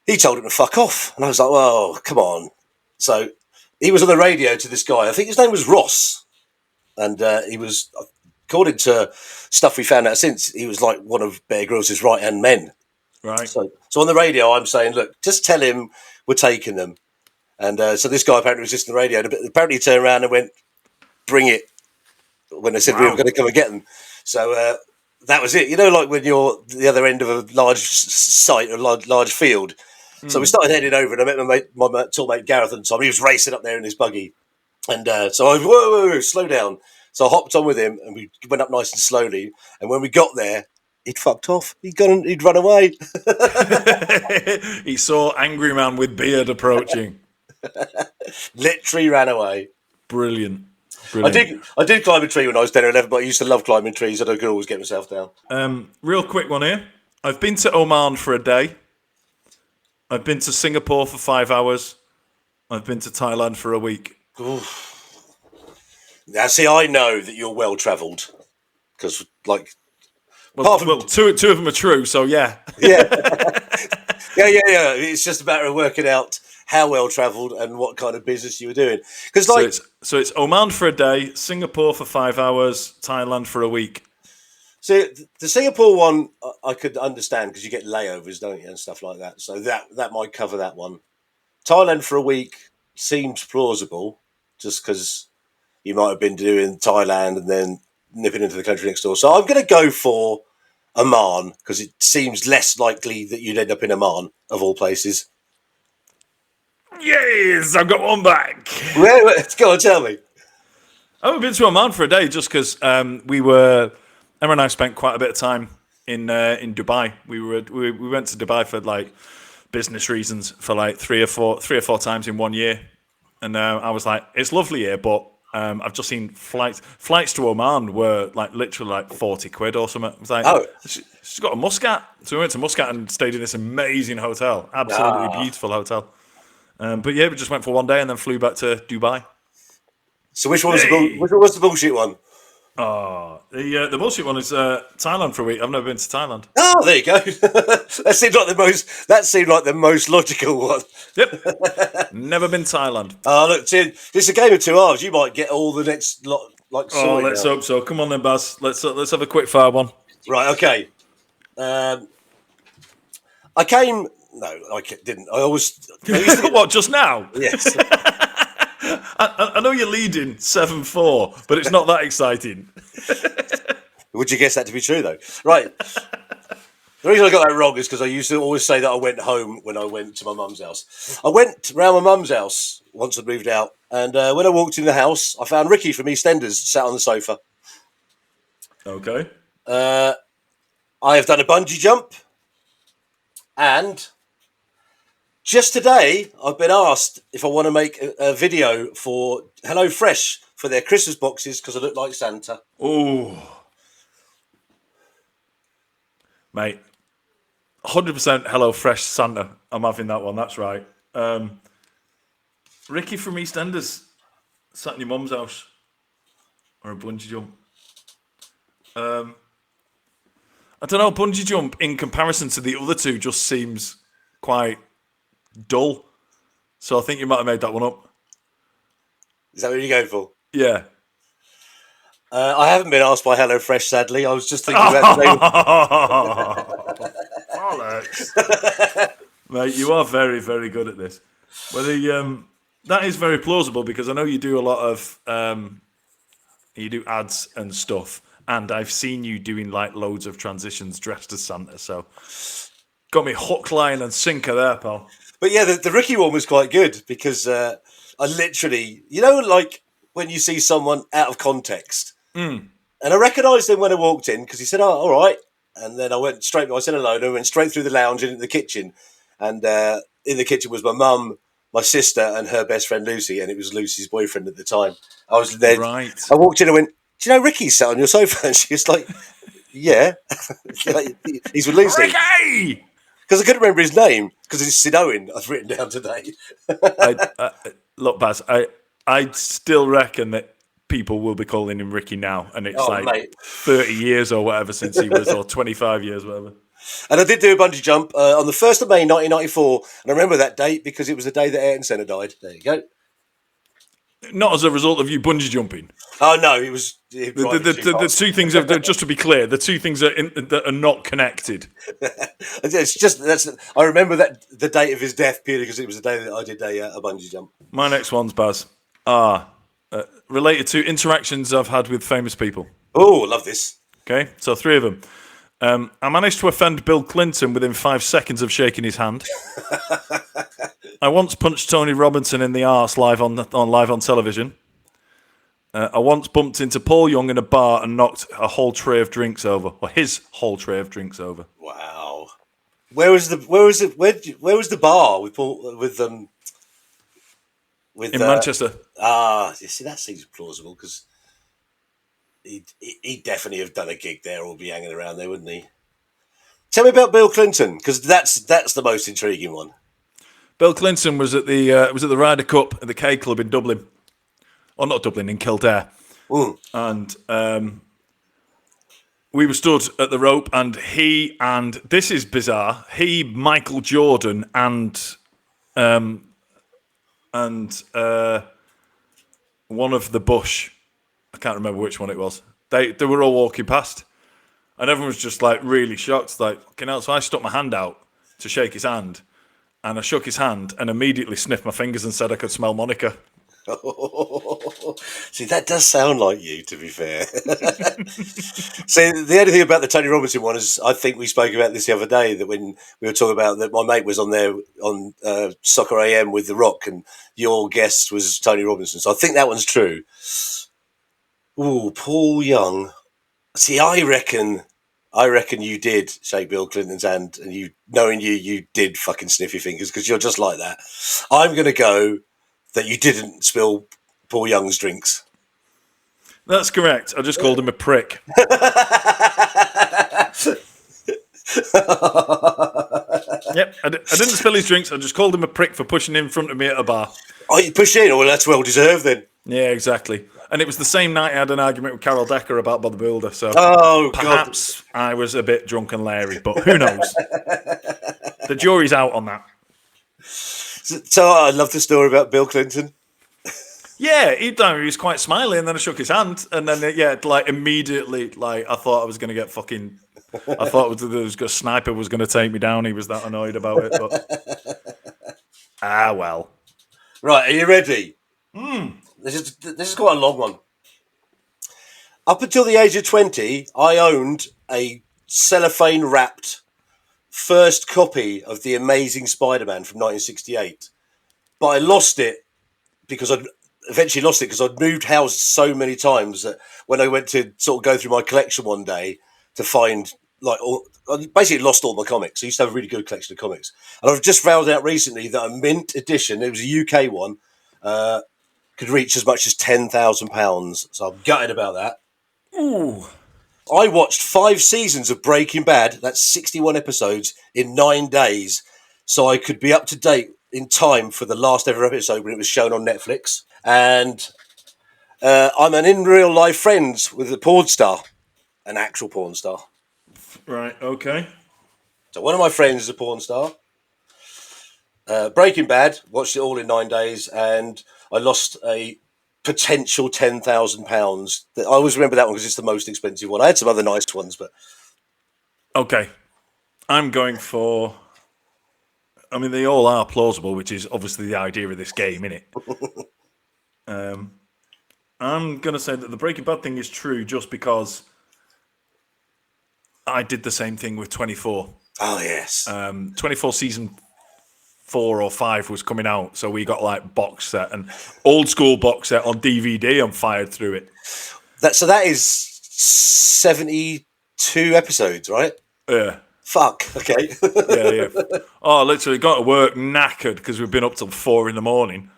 He told him to fuck off, and I was like, "Well, come on." So he was on the radio to this guy. I think his name was Ross, and he was, according to stuff we found out since, he was like one of Bear Grylls' right-hand men. Right. So on the radio, I'm saying, "Look, just tell him we're taking them." And so this guy apparently was just on the radio. Apparently he turned around and went, "Bring it," when they said we were going to come and get them. So that was it. You know, like when you're the other end of a large site, a large field. So we started heading over, and I met my tall mate Gareth and Tom. He was racing up there in his buggy. And so I was, whoa, slow down. So I hopped on with him, and we went up nice and slowly. And when we got there, he'd fucked off. He'd run away. He saw Angry Man with beard approaching. Literally ran away. Brilliant. I did climb a tree when I was 10 or 11, but I used to love climbing trees, and I could always get myself down. Real quick one here. I've been to Oman for a day. I've been to Singapore for 5 hours. I've been to Thailand for a week. Oof. Now, see, I know that you're well travelled, because, like, two of them are true, so yeah. Yeah. Yeah. It's just a matter of working out how well travelled and what kind of business you were doing. Because, so it's Oman for a day, Singapore for 5 hours, Thailand for a week. See, the Singapore one, I could understand, because you get layovers, don't you, and stuff like that. So that might cover that one. Thailand for a week seems plausible, just because you might have been doing Thailand and then nipping into the country next door. So I'm going to go for Oman because it seems less likely that you'd end up in Oman, of all places. Yes, I've got one back. Go on, tell me. I haven't been to Oman for a day just because Emma and I spent quite a bit of time in Dubai. We went to Dubai for like business reasons for like three or four times in 1 year, and I was like, it's lovely here, but I've just seen flights to Oman were like literally like 40 quid or something. I was like, Oh. she's got a Muscat, so we went to Muscat and stayed in this amazing hotel, absolutely beautiful hotel. But yeah, we just went for 1 day and then flew back to Dubai. So which was the bullshit one? Oh, the bullshit one is Thailand for a week. I've never been to Thailand. Oh, there you go. That seemed like the most logical one. Yep, never been to Thailand. Oh, look, Tim, it's a game of two halves. You might get all the next lot. Like, Oh, let's hope so. Come on then, Baz. Let's have a quick fire one. Right, okay. I came. No, I didn't. I always. What, just now? Yes. I know you're leading 7-4, but it's not that exciting. Would you guess that to be true, though? Right. The reason I got that wrong is because I used to always say that I went home when I went to my mum's house. I went round my mum's house once I'd moved out, and when I walked in the house, I found Ricky from EastEnders sat on the sofa. Okay. I have done a bungee jump, and just today I've been asked if I want to make a video for HelloFresh for their Christmas boxes because I look like Santa. Oh, mate, 100% HelloFresh Santa. I'm having that one. That's right. Ricky from EastEnders sat in your mum's house or a bungee jump. I don't know. Bungee jump in comparison to the other two just seems quite dull. So I think you might have made that one up. Is that what you're going for? Yeah. I haven't been asked by HelloFresh, sadly. I was just thinking about the Alex. Mate, you are very, very good at this. Well, that is very plausible because I know you do a lot of you do ads and stuff, and I've seen you doing like loads of transitions dressed as Santa. So got me hook, line, and sinker there, pal. But yeah, the Ricky one was quite good because I literally, like when you see someone out of context, and I recognised him when I walked in because he said, "Oh, all right," and then I said hello, and I went straight through the lounge into the kitchen, and in the kitchen was my mum, my sister, and her best friend Lucy, and it was Lucy's boyfriend at the time. I was there. Right. I walked in and went, "Do you know Ricky's sat on your sofa?" And she was like, "Yeah." He's with Lucy. Ricky! Because I couldn't remember his name because it's Sid Owen I've written down today. Look, Baz, I still reckon that people will be calling him Ricky now, and it's mate. 30 years or whatever since he was, or 25 years, whatever. And I did do a bungee jump on the 1st of May 1994, and I remember that date because it was the day that Ayrton Senna died. There you go. Not as a result of you bungee jumping. Oh no, it was the two things. Just to be clear, the two things that are not connected. It's just I remember that the date of his death purely because it was the day that I did a bungee jump. My next one's, Baz, related to interactions I've had with famous people. Oh, love this. Okay, so 3 of them. I managed to offend Bill Clinton within 5 seconds of shaking his hand. I once punched Tony Robinson in the arse live on television. I once bumped into Paul Young in a bar and knocked a whole tray of drinks over, or his whole tray of drinks over. Wow. Where was the bar with Paul in Manchester? You see, that seems plausible because he'd definitely have done a gig there or be hanging around there, wouldn't he? Tell me about Bill Clinton because that's the most intriguing one. Bill Clinton was at the Ryder Cup at the K Club in Dublin, or not Dublin, in Kildare, and we were stood at the rope, and this is bizarre. Michael Jordan, and one of the Bush, I can't remember which one it was. They were all walking past, and everyone was just like really shocked, like, fucking hell. So I stuck my hand out to shake his hand. And I shook his hand and immediately sniffed my fingers and said I could smell Monica. See, that does sound like you, to be fair. See, the only thing about the Tony Robinson one is, I think we spoke about this the other day, that when we were talking about that, my mate was on there on Soccer AM with The Rock, and your guest was Tony Robinson. So I think that one's true. Ooh, Paul Young. See, I reckon you did shake Bill Clinton's hand, and you, knowing you did fucking sniff your fingers, because you're just like that. I'm going to go that you didn't spill Paul Young's drinks. That's correct. I just called him a prick. Yep, I didn't spill his drinks. I just called him a prick for pushing in front of me at a bar. Oh, you pushed in? Well, that's well deserved then. Yeah, exactly. And it was the same night I had an argument with Carol Decker about Bob the Builder. So perhaps I was a bit drunk and leery, but who knows? The jury's out on that. So I love the story about Bill Clinton. Yeah, he was quite smiley, and then I shook his hand, and then immediately, I thought I was going to get fucking. I thought a sniper was going to take me down. He was that annoyed about it, but well. Right, are you ready? This is quite a long one. Up until the age of 20, I owned a cellophane wrapped first copy of The Amazing Spider-Man from 1968, but I lost it because I'd moved house so many times that when I went to sort of go through my collection one day to find I basically lost all my comics. I used to have a really good collection of comics, and I've just found out recently that a mint edition, it was a UK one, could reach as much as £10,000. So I'm gutted about that. Ooh. I watched 5 seasons of Breaking Bad. That's 61 episodes in 9 days, so I could be up to date in time for the last ever episode when it was shown on Netflix. And I'm an in real life friends with a porn star, an actual porn star. Right. Okay. So one of my friends is a porn star. Breaking Bad, watched it all in 9 days, and I lost a potential £10,000. I always remember that one because it's the most expensive one. I had some other nice ones, but okay, I'm going for. I mean, they all are plausible, which is obviously the idea of this game, isn't it? I'm going to say that the Breaking Bad thing is true just because I did the same thing with 24. Oh, yes. 24 season 4 or 5 was coming out, so we got box set and old school box set on DVD and fired through it. That is 72 episodes, right? Yeah. Fuck. Okay. yeah. Oh, literally got to work knackered because we've been up till 4 a.m.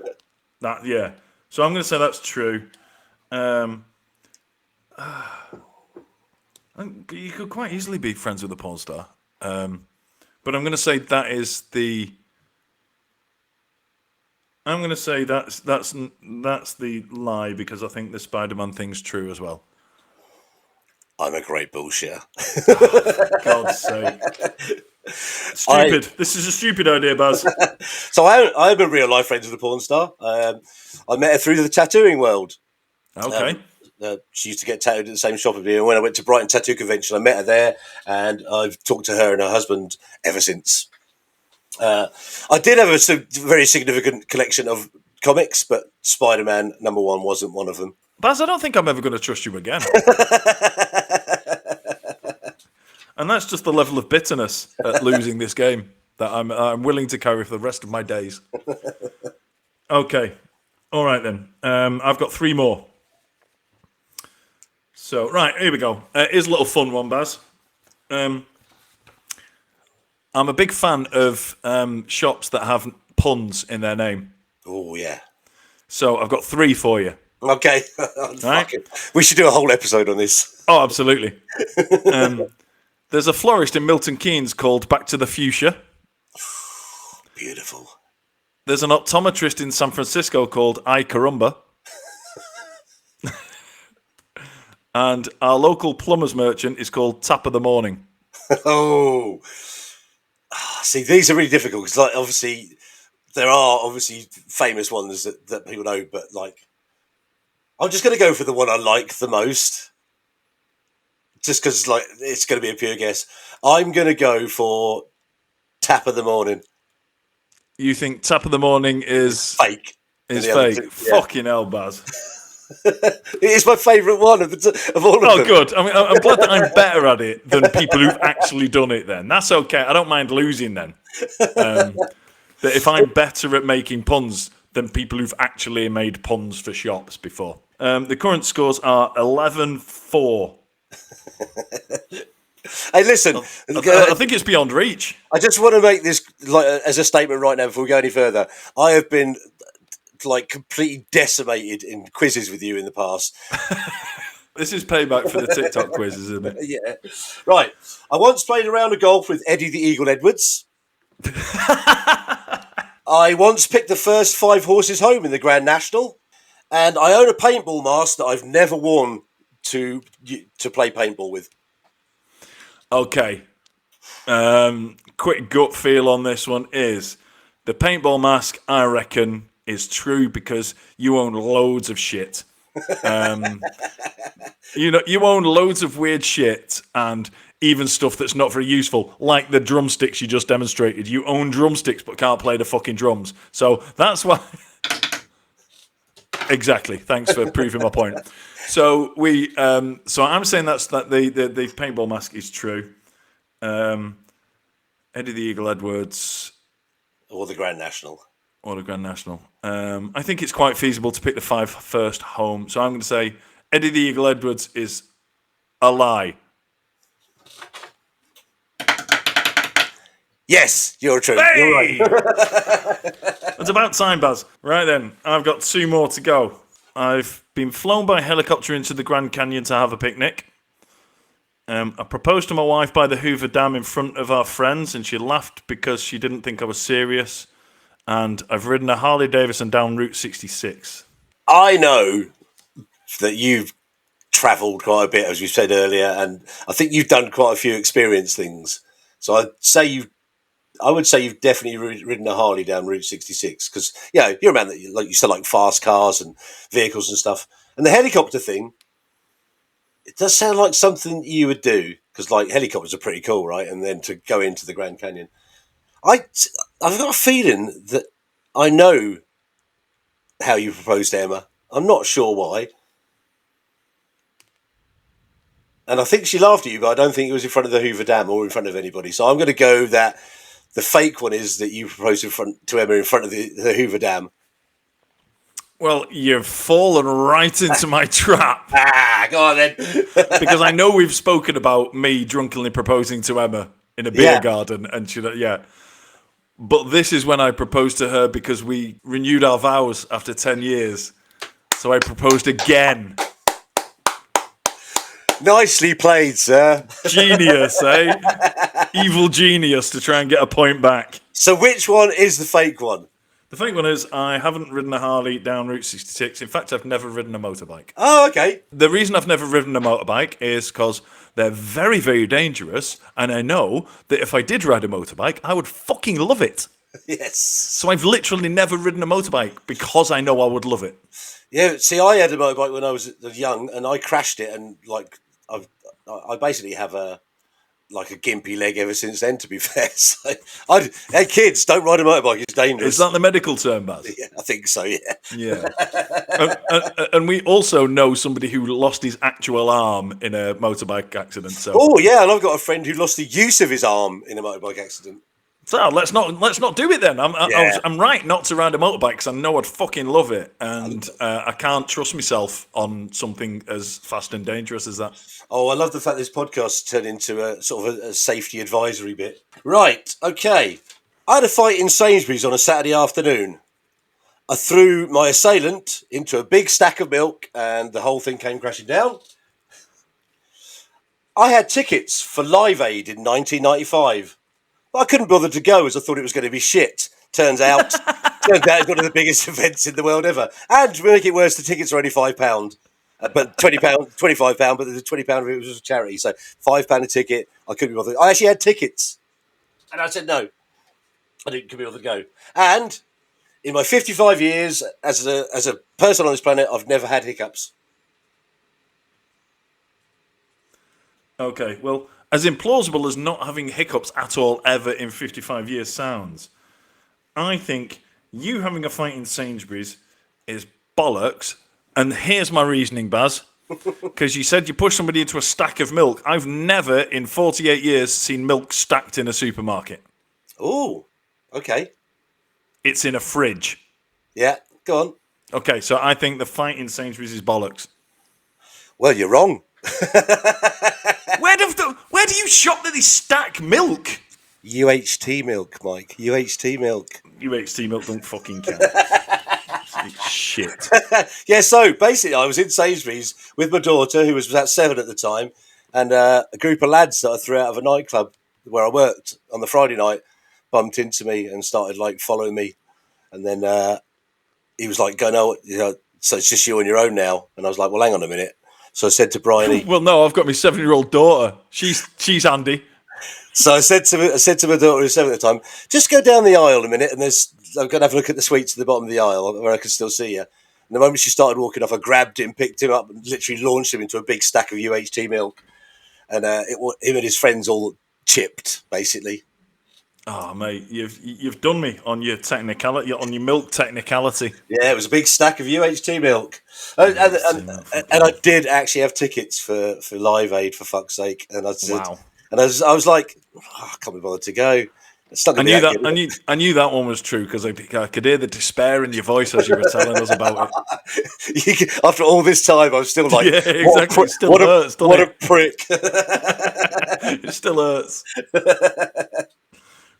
Yeah. So I'm going to say that's true. You could quite easily be friends with a porn star, but I'm going to say that is the. I'm going to say that's the lie because I think the Spider-Man thing's true as well. I'm a great bullshitter. For God's sake. Stupid. This is a stupid idea, Baz. So I'm a real life friend with a porn star. I met her through the tattooing world. Okay. She used to get tattooed at the same shop as me. And when I went to Brighton Tattoo Convention, I met her there, and I've talked to her and her husband ever since. I did have a very significant collection of comics, but Spider-Man #1 wasn't one of them. Baz, I don't think I'm ever going to trust you again. And that's just the level of bitterness at losing this game that I'm willing to carry for the rest of my days. Okay. All right, then. I've got 3 more. So, right, here we go. Here's a little fun one, Baz. I'm a big fan of shops that have puns in their name. Oh, yeah. So I've got 3 for you. Okay. Right? We should do a whole episode on this. Oh, absolutely. There's a florist in Milton Keynes called Back to the Fuchsia. Beautiful. There's an optometrist in San Francisco called Ay Carumba. And our local plumber's merchant is called Tap of the Morning. Oh. See, these are really difficult because, obviously, there are obviously famous ones that people know, but, I'm just going to go for the one I like the most. Just because, it's going to be a pure guess. I'm going to go for Tap of the Morning. You think Tap of the Morning is... Fake. It's the other fake. two, yeah. Fucking hell, Baz. It is my favourite one of all of them. Oh, good. I mean, I'm glad that I'm better at it than people who've actually done it. Then that's okay. I don't mind losing. Then, that if I'm better at making puns than people who've actually made puns for shops before. The current scores are 11-4. Hey, listen. I think it's beyond reach. I just want to make this as a statement right now before we go any further. I have been completely decimated in quizzes with you in the past. This is payback for the TikTok quizzes, isn't it? Yeah. Right. I once played a round of golf with Eddie the Eagle Edwards. I once picked the first 5 horses home in the Grand National. And I own a paintball mask that I've never worn to play paintball with. Okay. Quick gut feel on this one is the paintball mask, I reckon, is true because you own loads of shit. You own loads of weird shit and even stuff that's not very useful, like the drumsticks you just demonstrated. You own drumsticks but can't play the fucking drums. So that's why... Exactly. Thanks for proving my point. So so I'm saying that the paintball mask is true. Eddie the Eagle Edwards, Or the Grand National. I think it's quite feasible to pick the 5 first home. So I'm going to say Eddie the Eagle Edwards is a lie. Yes, you're true. Hey! You're right. It's about time, Baz. Right then, I've got 2 more to go. I've been flown by helicopter into the Grand Canyon to have a picnic. I proposed to my wife by the Hoover Dam in front of our friends, and she laughed because she didn't think I was serious. And I've ridden a Harley Davidson down Route 66. I know that you've travelled quite a bit, as you said earlier, and I think you've done quite a few experience things. So I would say you've definitely ridden a Harley down Route 66 because, you're a man that, like you said, like fast cars and vehicles and stuff. And the helicopter thing, it does sound like something you would do because, like, helicopters are pretty cool, right? And then to go into the Grand Canyon. I've got a feeling that I know how you proposed to Emma. I'm not sure why. And I think she laughed at you, but I don't think it was in front of the Hoover Dam or in front of anybody. So I'm going to go that the fake one is that you proposed to Emma in front of the Hoover Dam. Well, you've fallen right into my trap. Go on then. Because I know we've spoken about me drunkenly proposing to Emma in a beer garden, and But this is when I proposed to her because we renewed our vows after 10 years. So I proposed again. Nicely played, sir. Genius, eh? Evil genius to try and get a point back. So which one is the fake one? The fake one is I haven't ridden a Harley down Route 66. In fact, I've never ridden a motorbike. Oh, okay. The reason I've never ridden a motorbike is because they're very, very dangerous. And I know that if I did ride a motorbike, I would fucking love it. Yes. So I've literally never ridden a motorbike because I know I would love it. Yeah, see, I had a motorbike when I was young and I crashed it and, like, I basically have a gimpy leg ever since then, to be fair. So, hey, kids, don't ride a motorbike. It's dangerous. Is that the medical term, Baz? Yeah, I think so, yeah. Yeah. and we also know somebody who lost his actual arm in a motorbike accident. So. Oh, yeah, and I've got a friend who lost the use of his arm in a motorbike accident. So let's not do it then. I'm right not to ride a motorbike because I know I'd fucking love it, and I can't trust myself on something as fast and dangerous as that. Oh, I love the fact this podcast turned into a sort of a safety advisory bit. Right, okay. I had a fight in Sainsbury's on a Saturday afternoon. I threw my assailant into a big stack of milk, and the whole thing came crashing down. I had tickets for Live Aid in 1995. But I couldn't bother to go as I thought it was going to be shit. Turns out it's one of the biggest events in the world ever. And to make it worse, the tickets are only £5. But £20, £25, but the £20 of it was a charity. So £5 a ticket. I couldn't be bothered. I actually had tickets. And I said no. I couldn't be bothered to go. And in my 55 years as a person on this planet, I've never had hiccups. Okay, well, as implausible as not having hiccups at all ever in 55 years sounds, I think you having a fight in Sainsbury's is bollocks. And here's my reasoning, Baz. Because you said you push somebody into a stack of milk. I've never in 48 years seen milk stacked in a supermarket. Oh, okay. It's in a fridge. Yeah, go on. Okay, so I think the fight in Sainsbury's is bollocks. Well, you're wrong. Where do you shop that they stack milk? UHT milk, Mike. UHT milk. UHT milk don't fucking count. Shit. Yeah, so basically I was in Sainsbury's with my daughter, who was about 7 at the time, and a group of lads that I threw out of a nightclub where I worked on the Friday night bumped into me and started like following me. And then he was like, "Go no, so it's just you on your own now." And I was like, "Well, hang on a minute." So I said to Bryony, Well, no, I've got my 7-year-old daughter. She's handy. so I said to my daughter who's 7 at the time, "Just go down the aisle a minute, and I'm going to have a look at the sweets at the bottom of the aisle where I can still see you." And the moment she started walking off, I grabbed him, picked him up, and literally launched him into a big stack of UHT milk. And him and his friends all chipped, basically. Oh, mate, you've done me on your technicality, on your milk technicality. Yeah, it was a big stack of UHT milk. And I did actually have tickets for Live Aid, for fuck's sake. And I said, Wow. and I was like, I can't be bothered to go. It's not I going to be knew that that. good. I knew that one was true because I could hear the despair in your voice as you were telling us about it. After all this time, I'm still like, Yeah, exactly. It still hurts, doesn't what it? a prick. It still hurts.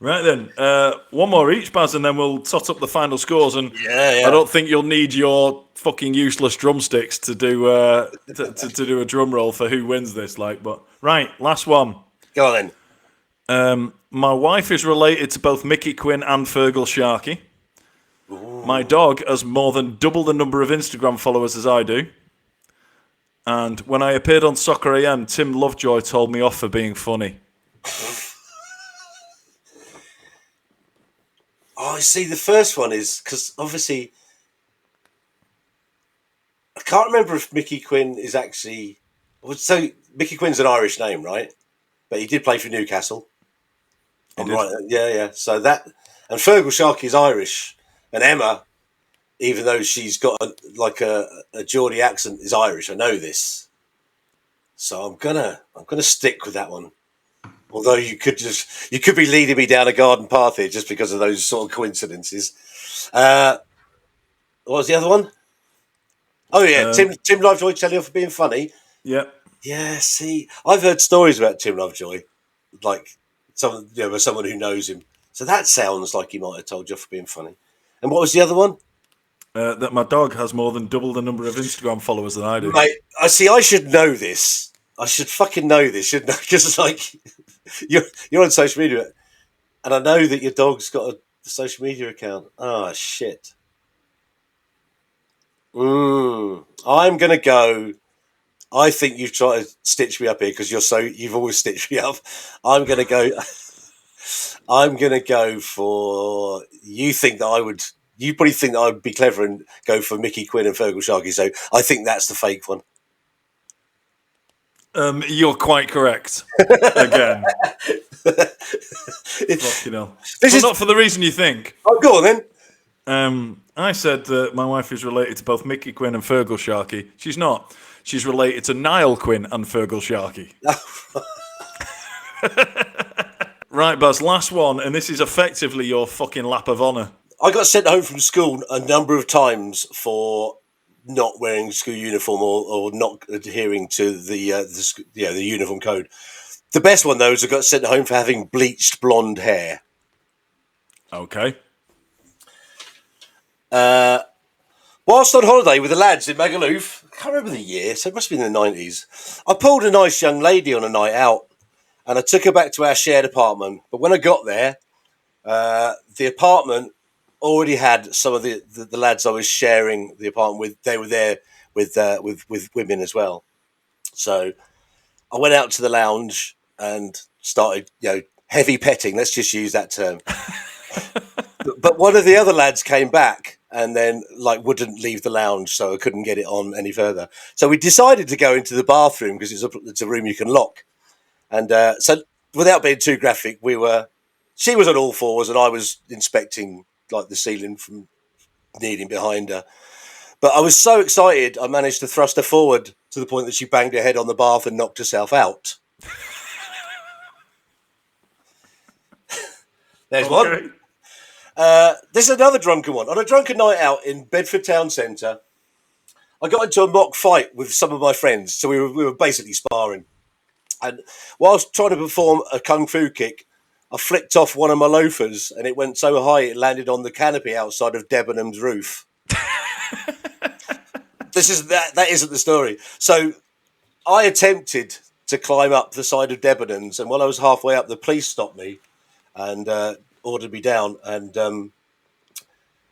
Right then, one more each, Baz, and then we'll tot up the final scores. And Yeah. I don't think you'll need your fucking useless drumsticks to do to do a drum roll for who wins this. But right, last one. Go on then. My wife is related to both Mickey Quinn and Fergal Sharkey. My dog has more than double the number of Instagram followers as I do. And when I appeared on Soccer AM, Tim Lovejoy told me off for being funny. Oh, I see. The first one is because obviously I can't remember if Mickey Quinn is actually. So Mickey Quinn's an Irish name, right? But he did play for Newcastle. He did. Right. Yeah. So that, and Fergal Sharkey is Irish, and Emma, even though she's got a Geordie accent, is Irish. I know this, so I'm gonna stick with that one. Although you could be leading me down a garden path here just because of those sort of coincidences. What was the other one? Oh yeah, Tim Lovejoy telling off for being funny. Yeah. Yeah, see, I've heard stories about Tim Lovejoy, like someone who knows him. So that sounds like he might have told you off for being funny. And what was the other one? That my dog has more than double the number of Instagram followers than I do. Mate, I should know this. I should fucking know this, shouldn't I? Because like you're on social media, and I know that your dog's got a social media account. Oh shit. I'm gonna go. I think you've tried to stitch me up here because you've always stitched me up. I'm gonna go. I'm gonna go for. You probably think that I would be clever and go for Mickey Quinn and Fergal Sharkey. So I think that's the fake one. You're quite correct. Again. Fucking hell. Not for the reason you think. Oh, go on then. I said that my wife is related to both Mickey Quinn and Fergal Sharkey. She's not. She's related to Niall Quinn and Fergal Sharkey. Right, Buzz, last one, and this is effectively your fucking lap of honour. I got sent home from school a number of times for not wearing school uniform or not adhering to the uniform code. The best one, though, is I got sent home for having bleached blonde hair. Okay. Whilst on holiday with the lads in Magaluf, I can't remember the year, so it must have been in the 90s, I pulled a nice young lady on a night out and I took her back to our shared apartment. But when I got there, the apartment already had some of the lads I was sharing the apartment with. They were there with women as well. So I went out to the lounge and started, heavy petting. Let's just use that term. But one of the other lads came back and then wouldn't leave the lounge, so I couldn't get it on any further. So we decided to go into the bathroom because it's a room you can lock. And so without being too graphic, she was on all fours and I was inspecting the ceiling from kneeling behind her. But I was so excited, I managed to thrust her forward to the point that she banged her head on the bath and knocked herself out. There's one. This is another drunken one. On a drunken night out in Bedford Town Centre, I got into a mock fight with some of my friends. So we were basically sparring. And whilst trying to perform a kung fu kick, I flicked off one of my loafers and it went so high it landed on the canopy outside of Debenhams roof. That isn't the story. So I attempted to climb up the side of Debenhams, and while I was halfway up, the police stopped me and ordered me down, and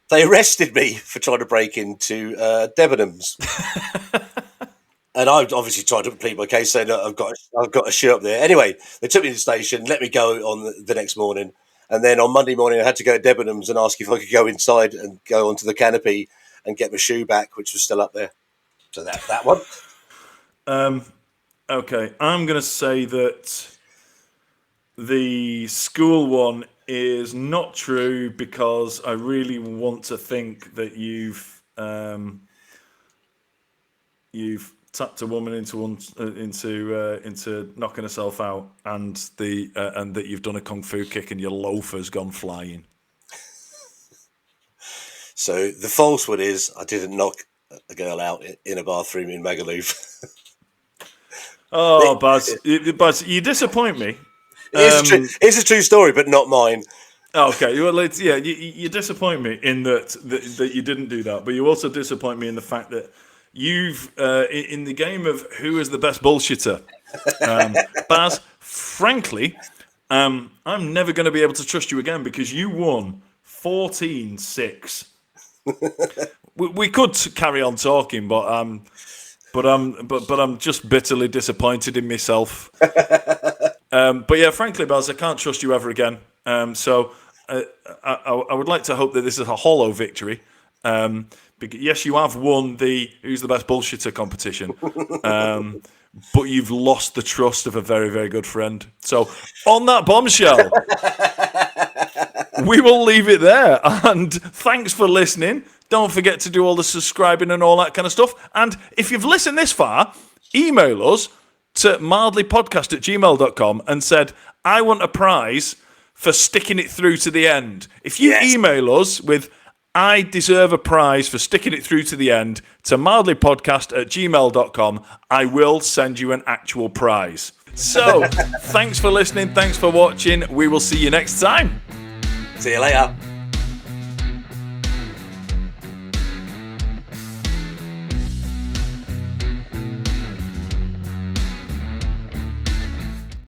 they arrested me for trying to break into Debenhams. And I obviously tried to plead my case, saying that I've got a shoe up there. Anyway, they took me to the station, let me go on the next morning, and then on Monday morning I had to go to Debenhams and ask if I could go inside and go onto the canopy and get my shoe back, which was still up there. So that one. Okay, I'm going to say that the school one is not true because I really want to think that you've tapped a woman into knocking herself out, and that you've done a kung fu kick and your loafer's gone flying. So the false one is I didn't knock a girl out in a bathroom in Magaluf. Oh, Baz, you disappoint me. It's a true story, but not mine. Okay, well, you disappoint me in that you didn't do that, but you also disappoint me in the fact that you've in the game of who is the best bullshitter, Baz. Frankly, I'm never going to be able to trust you again because you won 14-6. We could carry on talking, but I'm just bitterly disappointed in myself. But yeah, frankly, Baz, I can't trust you ever again. So I would like to hope that this is a hollow victory. Yes, you have won the Who's the Best Bullshitter competition, but you've lost the trust of a very, very good friend. So on that bombshell, we will leave it there. And thanks for listening. Don't forget to do all the subscribing and all that kind of stuff. And if you've listened this far, email us to mildlypodcast@gmail.com and said, I want a prize for sticking it through to the end. If you email us with, I deserve a prize for sticking it through to the end, to mildlypodcast@gmail.com, I will send you an actual prize. So, thanks for listening. Thanks for watching. We will see you next time. See you later.